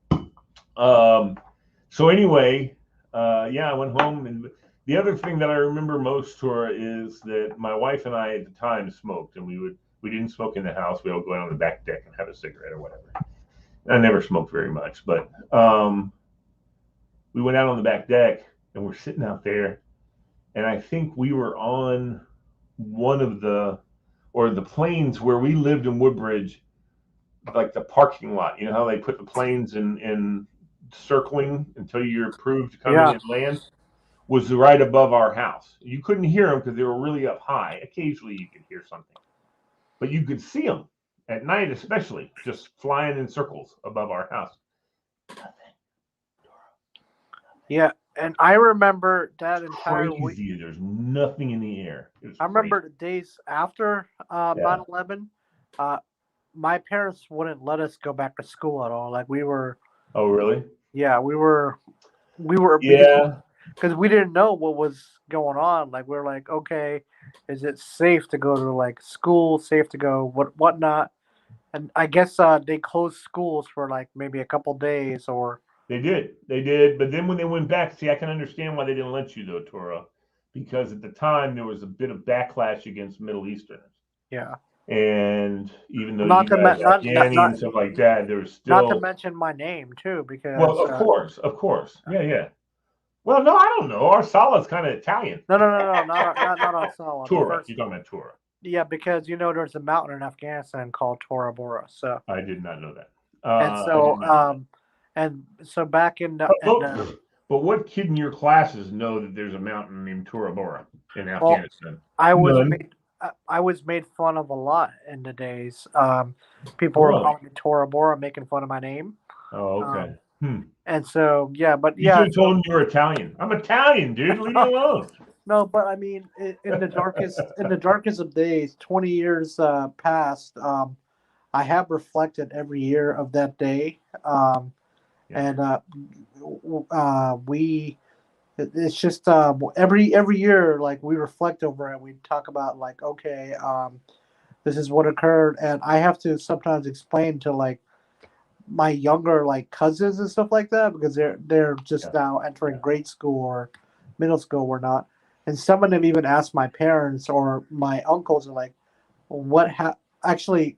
B: So anyway, I went home, and the other thing that I remember most, Tora, is that my wife and I at the time smoked, and we didn't smoke in the house. We all go out on the back deck and have a cigarette or whatever. I never smoked very much, but we went out on the back deck and we're sitting out there, and I think we were on one of the planes where we lived in Woodbridge, like the parking lot. You know how they put the planes in circling until you're approved to come in and land? Was right above our house. You couldn't hear them because they were really up high. Occasionally you could hear something, but you could see them at night, especially just flying in circles above our house.
C: Yeah, and I remember that entire week.
B: There's nothing in the air.
C: I remember the days after 9/11. My parents wouldn't let us go back to school at all. Like we were.
B: Oh, really?
C: Yeah, we were.
B: Yeah.
C: Because we didn't know what was going on. Like we were like, okay, is it safe to go to like school? Safe to go whatnot? And I guess they closed schools for like maybe a couple days or.
B: They did. But then when they went back, see, I can understand why they didn't let you though, Tora, because at the time there was a bit of backlash against Middle Easterners.
C: Yeah.
B: And even though you guys Afghani and stuff like that, there was still.
C: Not to mention my name too, because.
B: Well, of course. Yeah. Well, no, I don't know. Arsala's kind of Italian.
C: No, not Arsala.
B: Tora. You're talking about Tora.
C: Yeah, because there's a mountain in Afghanistan called Tora Bora. So.
B: I did not know that.
C: And so back in.
B: But what kid in your classes know that there's a mountain named Tora Bora in Afghanistan?
C: I was made fun of a lot in the days. People were calling me Tora Bora, making fun of my name.
B: Oh, okay.
C: And so, but
B: you should have told them you were Italian. I'm Italian, dude. Leave me alone.
C: No, but I mean, in the darkest of days, 20 years past, I have reflected every year of that day, and it's just every year, like we reflect over it. We talk about like, okay, this is what occurred, and I have to sometimes explain to like my younger like cousins and stuff like that because they're just now entering grade school or middle school or not, and some of them even ask my parents or my uncles are like, what actually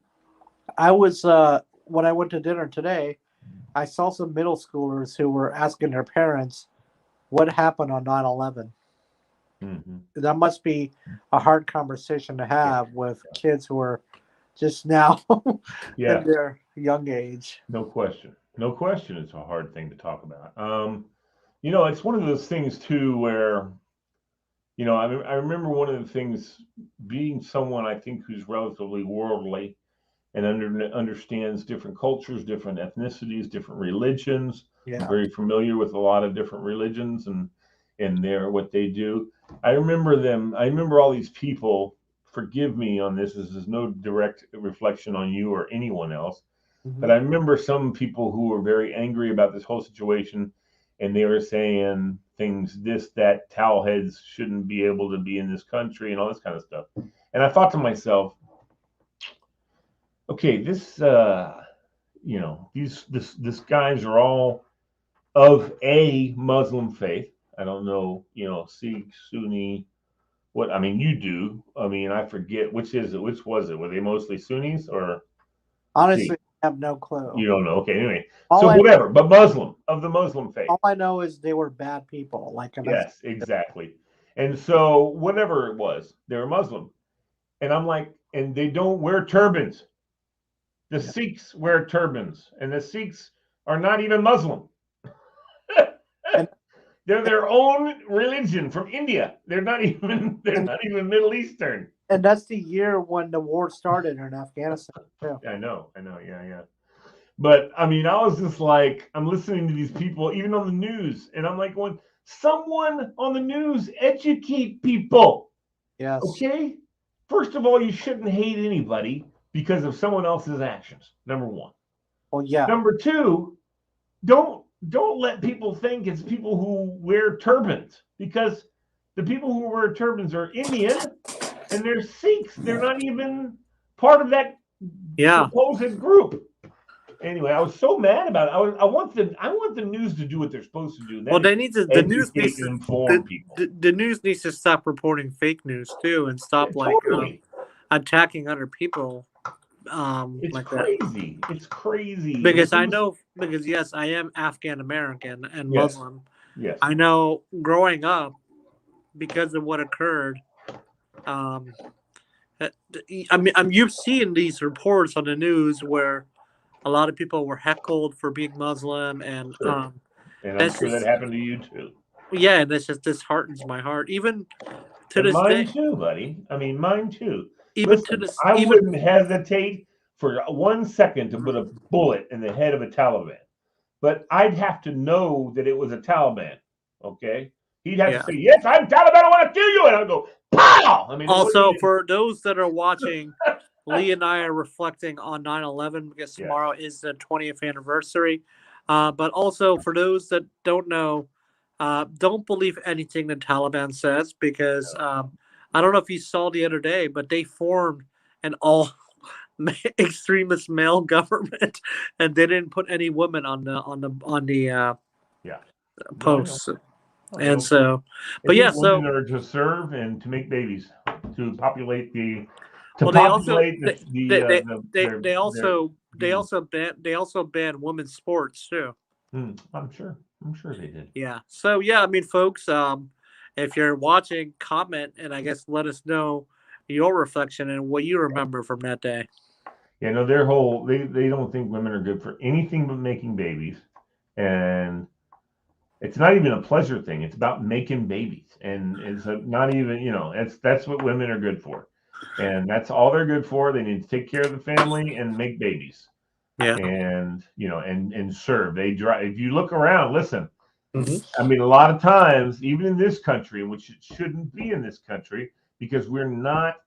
C: I was when I went to dinner today, I saw some middle schoolers who were asking their parents what happened on 9/11. That must be a hard conversation to have with kids who are just now in their young age.
B: No question. It's a hard thing to talk about. It's one of those things too where, I remember one of the things being someone I think who's relatively worldly and understands different cultures, different ethnicities, different religions.
C: Yeah.
B: I'm very familiar with a lot of different religions and what they do. I remember all these people. Forgive me on this. This is no direct reflection on you or anyone else. But I remember some people who were very angry about this whole situation, and they were saying things, that towelheads shouldn't be able to be in this country and all this kind of stuff. And I thought to myself, okay, these guys are all of a Muslim faith. I don't know, Sikh, Sunni. What I mean, you do. I mean, I forget which was it? Were they mostly Sunnis or?
C: Honestly, I have no clue.
B: You don't know. Okay, anyway. Whatever, but Muslim, of the Muslim faith.
C: All I know is they were bad people.
B: Yes, exactly. And so whatever it was, they were Muslim. And I'm like, and they don't wear turbans. The Sikhs wear turbans, and the Sikhs are not even Muslim. They're their own religion from India. They're not even Middle Eastern.
C: And that's the year when the war started in Afghanistan. Too.
B: I know, yeah. But I mean, I was just like, I'm listening to these people, even on the news, and I'm like, going, someone on the news educate people.
C: Yes.
B: Okay. First of all, you shouldn't hate anybody because of someone else's actions. Number one.
C: Well, yeah.
B: Number two, don't let people think it's people who wear turbans, because the people who wear turbans are Indian and they're Sikhs. They're not even part of that supposed group. Anyway, I was so mad about it. I want the news to do what they're supposed to do.
C: Well, they need to. The news needs to
B: inform people.
C: The news needs to stop reporting fake news too, and stop attacking other people.
B: It's
C: like
B: crazy.
C: That.
B: It's crazy.
C: Because yes, I am Afghan American and Muslim.
B: Yes.
C: I know growing up, because of what occurred. I mean, you've seen these reports on the news where a lot of people were heckled for being Muslim, and
B: and I'm sure that happened to you too.
C: Yeah, and this just disheartens my heart, even to this
B: mine
C: day.
B: Mine too, buddy. I mean, mine too.
C: Even
B: Listen, I wouldn't hesitate for 1 second to put a bullet in the head of a Taliban, but I'd have to know that it was a Taliban. Okay, he'd have to say, "Yes, I'm Taliban. I want to kill you," and I'll go, "Pow!" I mean,
C: also for those that are watching. Lee and I are reflecting on 9/11 because tomorrow is the 20th anniversary. But also for those that don't know, don't believe anything the Taliban says, because I don't know if you saw the other day, but they formed an all extremist male government, and they didn't put any women on the posts. And so, but
B: women are to serve and to make babies, to populate the. They
C: also banned women's sports too.
B: I'm sure they did.
C: Yeah. So I mean, folks, if you're watching, comment and I guess let us know your reflection and what you remember from that day.
B: Yeah, no, their whole they don't think women are good for anything but making babies, and it's not even a pleasure thing. It's about making babies, and it's not even that's what women are good for. And that's all they're good for. They need to take care of the family and make babies.
C: Yeah.
B: And and serve. They drive. If you look around, listen. I mean, a lot of times, even in this country, which it shouldn't be in this country, because we're not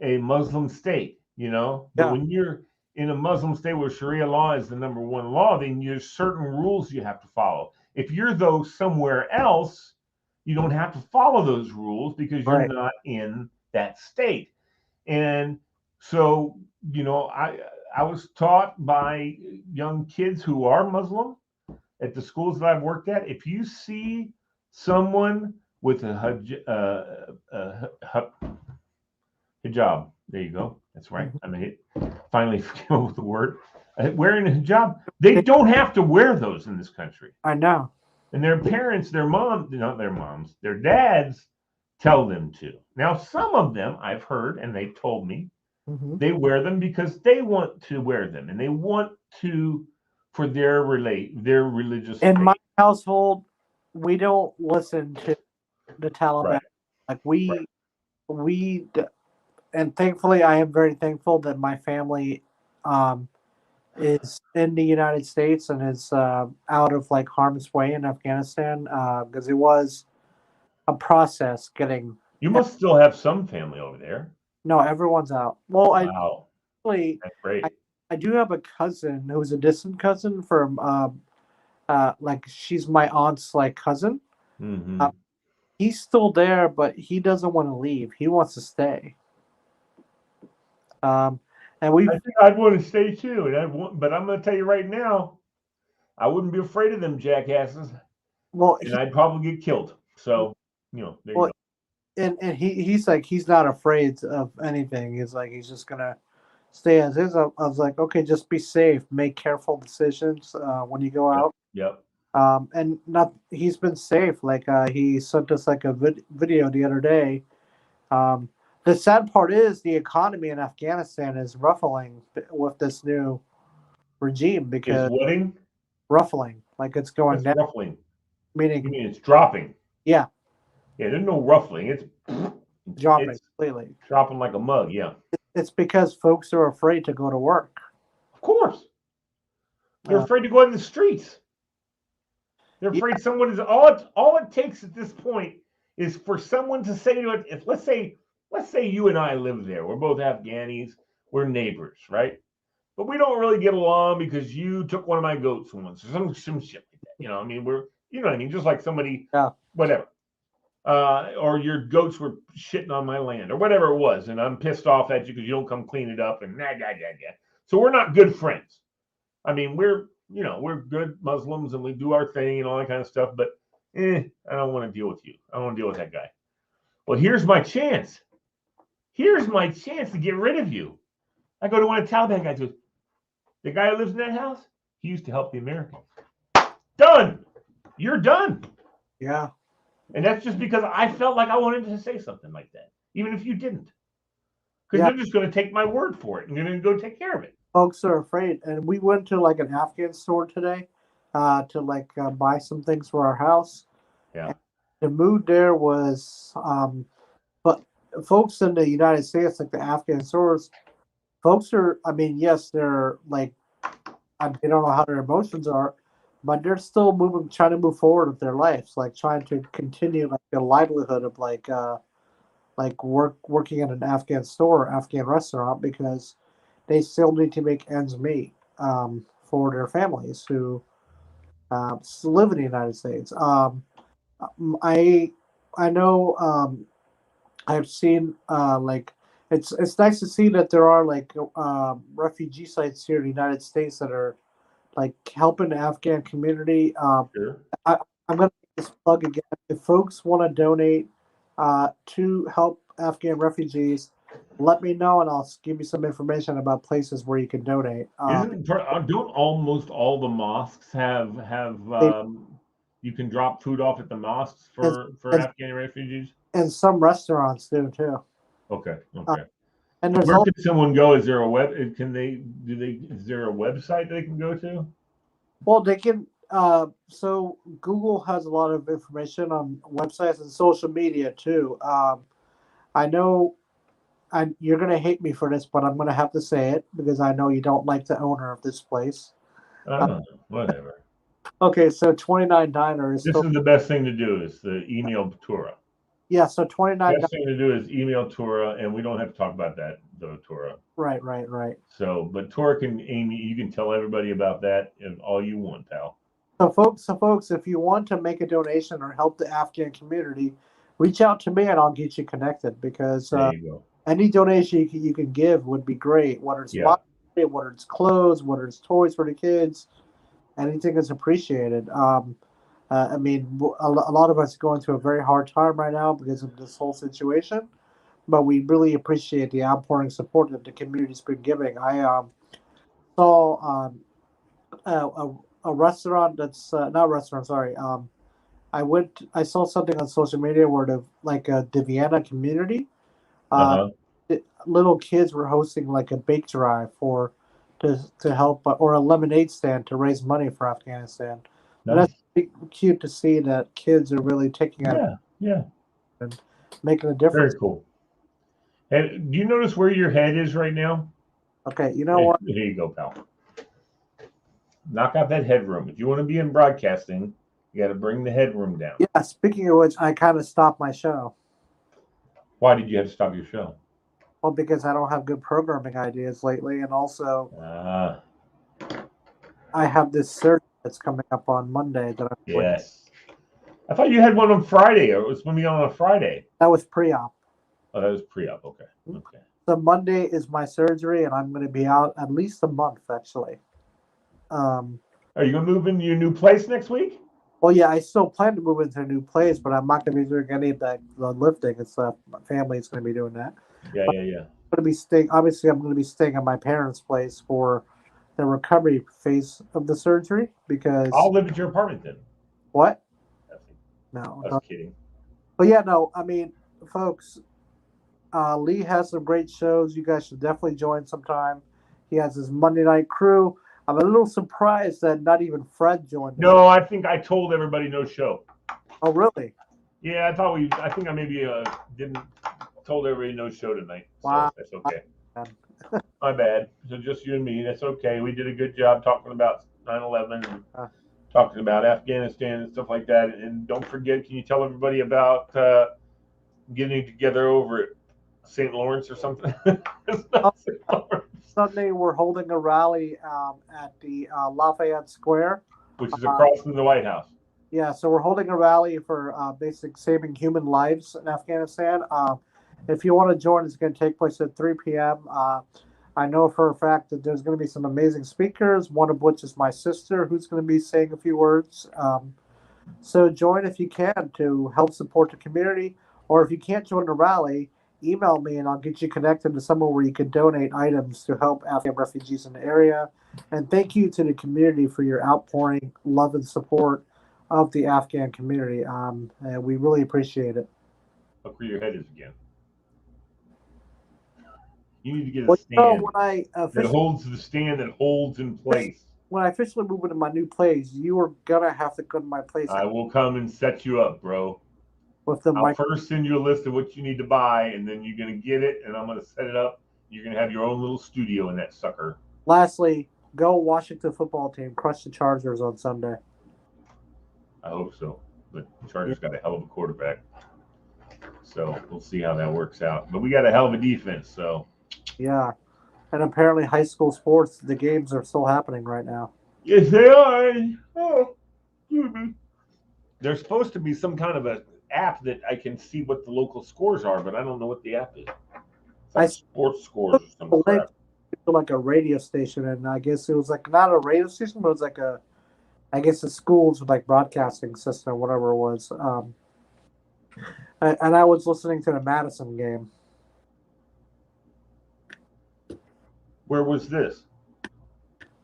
B: a Muslim state, But when you're in a Muslim state where Sharia law is the number one law, then there's certain rules you have to follow. If you're though somewhere else, you don't have to follow those rules because you're not in that state. And so, I was taught by young kids who are Muslim at the schools that I've worked at, if you see someone with a hijab, there you go. That's right. I mean, finally came up with the word. Wearing a hijab, they don't have to wear those in this country.
C: I know.
B: And their parents, their dads tell them to. Now, some of them I've heard, and they've told me, they wear them because they want to wear them, and they want to for their religious.
C: In my household, we don't listen to the Taliban. Like we, and thankfully, I am very thankful that my family is in the United States and is out of like harm's way in Afghanistan, because it was a process getting.
B: You must still have some family over there.
C: No, everyone's out. Well,
B: That's great.
C: I do have a cousin who's a distant cousin from like she's my aunt's like cousin. He's still there, but he doesn't want to leave. He wants to stay. And I think
B: I'd want to stay too, but I'm going to tell you right now, I wouldn't be afraid of them jackasses.
C: Well,
B: and I'd probably get killed. So, there you go.
C: And he's like, he's not afraid of anything. He's like, he's just gonna stay as is. I was like, okay, just be safe, make careful decisions when you go out.
B: Yep.
C: And he's been safe. Like he sent us like a video the other day. The sad part is the economy in Afghanistan is ruffling with this new regime
B: It's
C: because
B: whatting?
C: ruffling, like it's going
B: That's
C: down,
B: ruffling. You
C: meaning
B: mean it's dropping?
C: yeah,
B: Yeah, there's no ruffling.
C: dropping
B: It's
C: completely.
B: dropping like a mug. Yeah,
C: It's because folks are afraid to go to work.
B: of course. They're
C: Uh,
B: afraid to go in the streets. They're
C: yeah,
B: afraid someone is all it takes at this point is for someone to say to it, if let's say you and I live there. We're both Afghanis, we're neighbors, right? But we don't really get along because you took one of my goats once or some shit like that. I mean, you know what I mean, just like somebody,
C: yeah.
B: whatever. Or your goats were shitting on my land or whatever it was, and I'm pissed off at you because you don't come clean it up and nah, nah, nah, nah. So we're not good friends. I mean, we're good Muslims and we do our thing and all that kind of stuff, but I don't want to deal with you. I don't want to deal with that guy. Well, here's my chance. Here's my chance to get rid of you. I go to one of the Taliban guys. Goes, the guy who lives in that house, he used to help the Americans. Done. You're done.
C: Yeah.
B: And that's just because I felt like I wanted to say something like that, even if you didn't. Because
C: Yeah.
B: they're just going to take my word for it and you're going to go take care of it.
C: Folks are afraid. And we went to like an Afghan store today to buy some things for our house.
B: Yeah.
C: And the mood there was, but folks in the United States, like the Afghan stores, folks are, I mean, yes, they're like, they don't know how their emotions are, but they're still trying to move forward with their lives, like trying to continue like a livelihood of working in an Afghan store, Afghan restaurant, because they still need to make ends meet for their families who live in the United States. I I know I've seen it's nice to see that there are refugee sites here in the United States that are like helping the Afghan community.
B: Sure.
C: I'm going to make this plug again. If folks want to donate to help Afghan refugees, let me know and I'll give you some information about places where you can donate.
B: Don't almost all the mosques have
C: They,
B: you can drop food off at the mosques
C: and,
B: for
C: and,
B: Afghani refugees?
C: and some restaurants do too.
B: Okay,
C: Uh,
B: okay.
C: and there's
B: Where
C: also
B: can someone go? Is there a web? Is there a website they can go to?
C: well they can so Google has a lot of information on websites and social media too. I know you're gonna hate me for this, but I'm gonna have to say it because I know you don't like the owner of this place.
B: I don't know. Whatever.
C: Okay, so 29 Diner is
B: This
C: still
B: is the best thing to do is the email Tura.
C: yeah. So 29
B: Best thing to do is email Tura, and we don't have to talk about that though, Tura.
C: right.
B: So, but Tora can Amy, you can tell everybody about that and all you want, pal.
C: So folks, if you want to make a donation or help the Afghan community, reach out to me and I'll get you connected because
B: There you go.
C: any donation you can give would be great. Whether it's
B: Yeah.
C: money, whether it's clothes, whether it's toys for the kids, anything is appreciated. I mean, a lot of us are going through a very hard time right now because of this whole situation, but we really appreciate the outpouring support that the community's been giving. I saw a restaurant that's not restaurant, sorry. I saw something on social media where the Vienna community, uh,
B: Uh-huh.
C: little kids were hosting like a bake drive to help or a lemonade stand to raise money for Afghanistan. And that's
B: Nice.
C: pretty cute to see that kids are really taking out
B: Yeah. Yeah.
C: and making a difference.
B: Very cool. And do you notice where your head is right now?
C: Okay, you know what?
B: Here you go, pal. Knock out that headroom. If you want to be in broadcasting, you got to bring the headroom down.
C: Yeah, speaking of which, I kind of stopped my show.
B: Why did you have to stop your show?
C: Well, because I don't have good programming ideas lately, and also
B: Ah,
C: I have this surgery that's coming up on Monday that I'm waiting.
B: yes. I thought you had one on Friday, or it was going to be on a Friday.
C: That was pre-op.
B: Oh, that was pre-op. Okay. Okay.
C: So Monday is my surgery, and I'm going to be out at least a month, actually.
B: Are you going to move into your new place next week?
C: Well, yeah, I still plan to move into a new place, but I'm not going to be doing any of the lifting and stuff. My family is going to be doing that.
B: Yeah.
C: But
B: Yeah.
C: I'm going to be staying. Obviously, I'm going to be staying at my parents' place for the recovery phase of the surgery because
B: I'll live at your apartment then.
C: what?
B: Nothing.
C: No,
B: I was kidding.
C: but yeah, no. I mean, folks, Lee has some great shows. You guys should definitely join sometime. He has his Monday Night Crew. I'm a little surprised that not even Fred joined us.
B: No, I think I told everybody no show.
C: Oh, really?
B: Yeah, I think I maybe didn't told everybody no show tonight.
C: Wow.
B: So that's okay. My bad. So just you and me. That's okay. We did a good job talking about 9/11 and talking about Afghanistan and stuff like that. And don't forget, can you tell everybody about getting together over at St. Lawrence or something? It's not St. Lawrence.
C: Sunday, we're holding a rally at the Lafayette Square,
B: which is across from the White House.
C: Yeah, so we're holding a rally for basic saving human lives in Afghanistan. If you want to join, it's going to take place at 3 p.m. I know for a fact that there's going to be some amazing speakers, one of which is my sister, who's going to be saying a few words. So join if you can to help support the community, or if you can't join the rally, email me and I'll get you connected to somewhere where you can donate items to help Afghan refugees in the area. And thank you to the community for your outpouring love and support of the Afghan community. And we really appreciate it.
B: Look where your head is again. You need to get a stand that holds the stand that holds in place.
C: When I officially move into my new place, you are gonna have to come to my place.
B: I will come and set you up, bro. I'll first send you a list of what you need to buy, and then you're gonna get it, and I'm gonna set it up. You're gonna have your own little studio in that sucker.
C: Lastly, go Washington football team, crush the Chargers on Sunday.
B: I hope so, but the Chargers got a hell of a quarterback, so we'll see how that works out. But we got a hell of a defense, so.
C: Yeah, and apparently high school sports, the games are still happening right now.
B: Yes, they are. Oh, excuse me. There's supposed to be some kind of a app that I can see what the local scores are, but I don't know what the app is. It's like sports scores or something.
C: Like a radio station, and I guess it was like not a radio station, but it was like I guess the schools with like broadcasting system, whatever it was. And I was listening to the Madison game.
B: Where was this?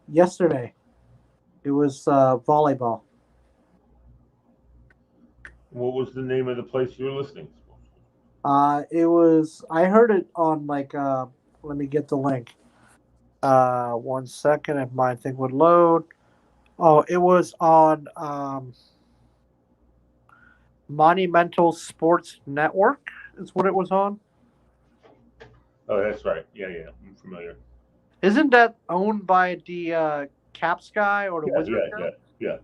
C: Yesterday. It was volleyball.
B: What was the name of the place you were listening
C: to? It was. I heard it on like. Let me get the link. 1 second, if my thing would load. Oh, it was on Monumental Sports Network. Is what it was on.
B: Oh, that's right. Yeah, I'm familiar.
C: Isn't that owned by the Caps guy or the Wizards guy?
B: Yeah.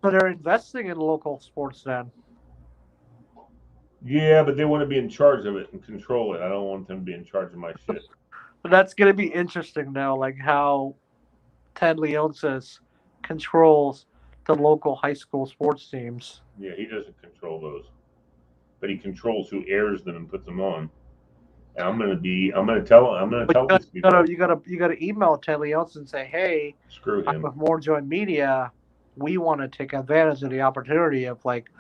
C: So they're investing in local sports then.
B: Yeah, but they want to be in charge of it and control it. I don't want them to be in charge of my shit.
C: But that's going to be interesting now, like how Ted Leonsis controls the local high school sports teams.
B: Yeah, he doesn't control those, but he controls who airs them and puts them on. And I'm gonna tell these people.
C: You gotta email Ted Leonsis and say, hey,
B: screw him.
C: With More Joy Media, we want to take advantage of the opportunity of like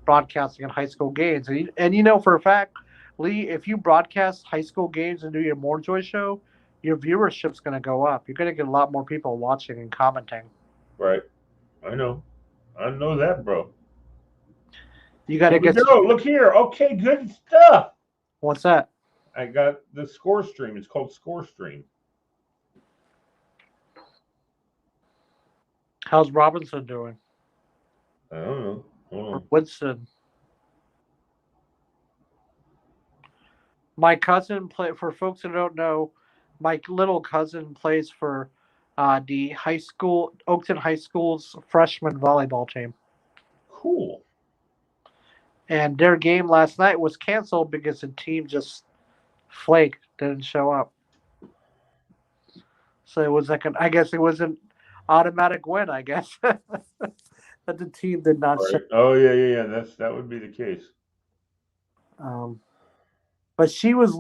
C: broadcasting in high school games. And you know for a fact, Lee, if you broadcast high school games and do your More Joy show, your viewership's going to go up. You're going to get a lot more people watching and commenting.
B: Right. I know that, bro.
C: You got to get.
B: Look here. Okay, good stuff.
C: What's that?
B: I got the Score Stream. It's called Score Stream.
C: How's Robinson doing?
B: I don't know. Hold on.
C: Woodson. My cousin for folks who don't know, my little cousin plays for the high school, Oakton High School's freshman volleyball team.
B: Cool.
C: And their game last night was canceled because the team just flaked, didn't show up. So it was like I guess it was an automatic win, I guess. That the team did not show.
B: Oh yeah. That would be the case.
C: But she was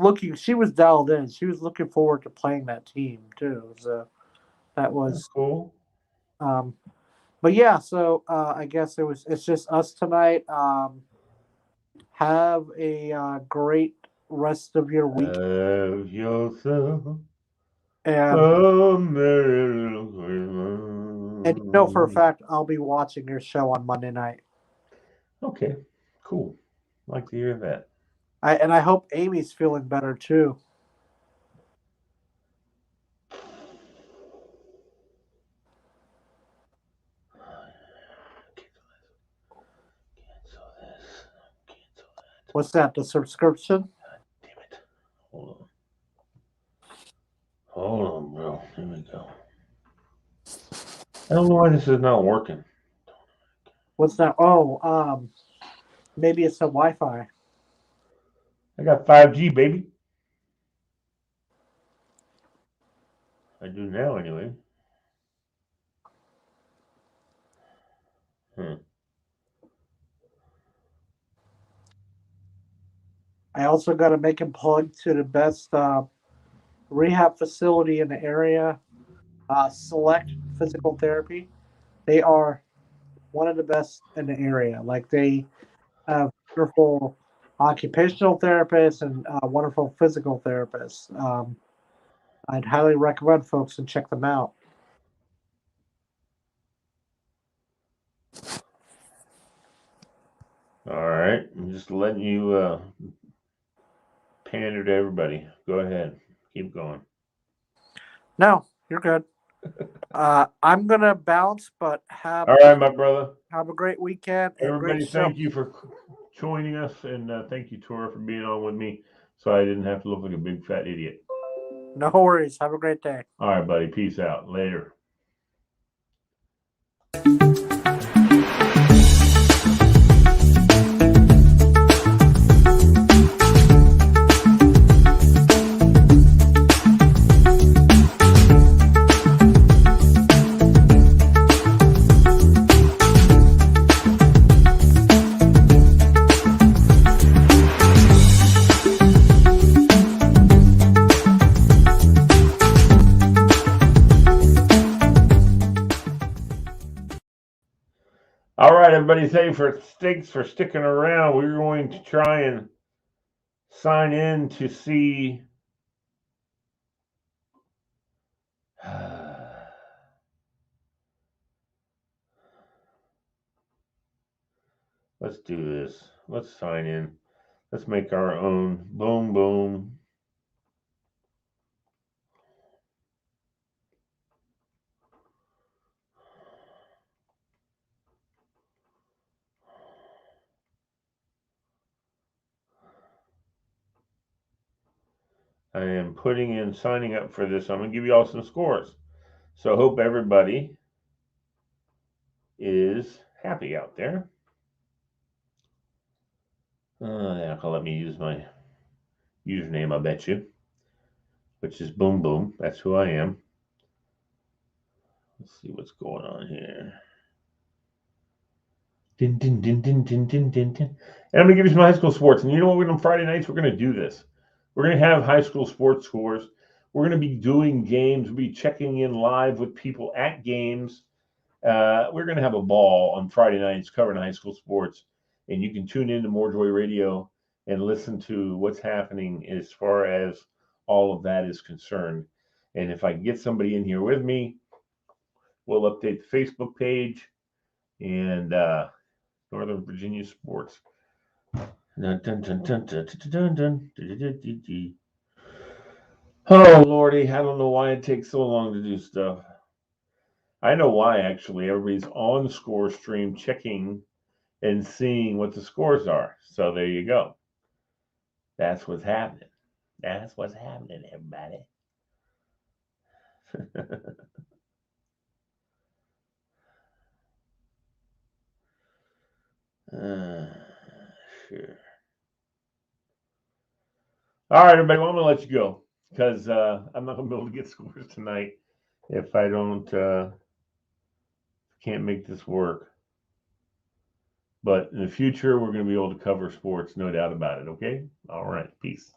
C: dialed in. She was looking forward to playing that team too. So that was
B: That's cool.
C: But yeah, so I guess it's just us tonight. Have a great rest of your week.
B: Have yourself
C: and you know for a fact I'll be watching your show on Monday night.
B: Okay, cool. I'd like to hear that.
C: I hope Amy's feeling better too. What's that? The subscription?
B: Damn it. Hold on, bro. Here we go. I don't know why this is not working.
C: What's that? Oh, maybe it's the Wi-Fi.
B: I got 5G, baby. I do now, anyway.
C: I also got to make him plug to the best rehab facility in the area, Select Physical Therapy. They are one of the best in the area. Like they have wonderful occupational therapists and wonderful physical therapists. I'd highly recommend folks and check them out.
B: All right. I'm just letting you pander to everybody. Go ahead. Keep going.
C: No, you're good. I'm gonna bounce, but have
B: all right, my brother.
C: Have a great weekend.
B: Everybody, thank you for joining us, and thank you, Tora, for being on with me, so I didn't have to look like a big fat idiot.
C: No worries. Have a great day.
B: All right, buddy. Peace out. Later. All right, everybody, thanks for sticking around. We're going to try and sign in to see. Let's do this. Let's sign in. Let's make our own. Boom, boom. I am signing up for this. I'm going to give you all some scores. So I hope everybody is happy out there. Yeah, let me use my username, I bet you, which is Boom Boom. That's who I am. Let's see what's going on here. Din, din, din, din, din, din, din, din. And I'm going to give you some high school sports. And you know what? On Friday nights, we're going to do this. We're going to have high school sports scores. We're going to be doing games. We'll be checking in live with people at games. We're going to have a ball on Friday nights covering high school sports. And you can tune in to More Joy Radio and listen to what's happening as far as all of that is concerned. And if I can get somebody in here with me, we'll update the Facebook page and Northern Virginia sports. Oh, Lordy, I don't know why it takes so long to do stuff. I know why, actually. Everybody's on Score Stream checking and seeing what the scores are. So there you go. That's what's happening. That's what's happening, everybody. Sure. All right, everybody. Well, I'm going to let you go because I'm not going to be able to get scores tonight if I don't can't make this work. But in the future, we're going to be able to cover sports, no doubt about it. Okay? All right. Peace.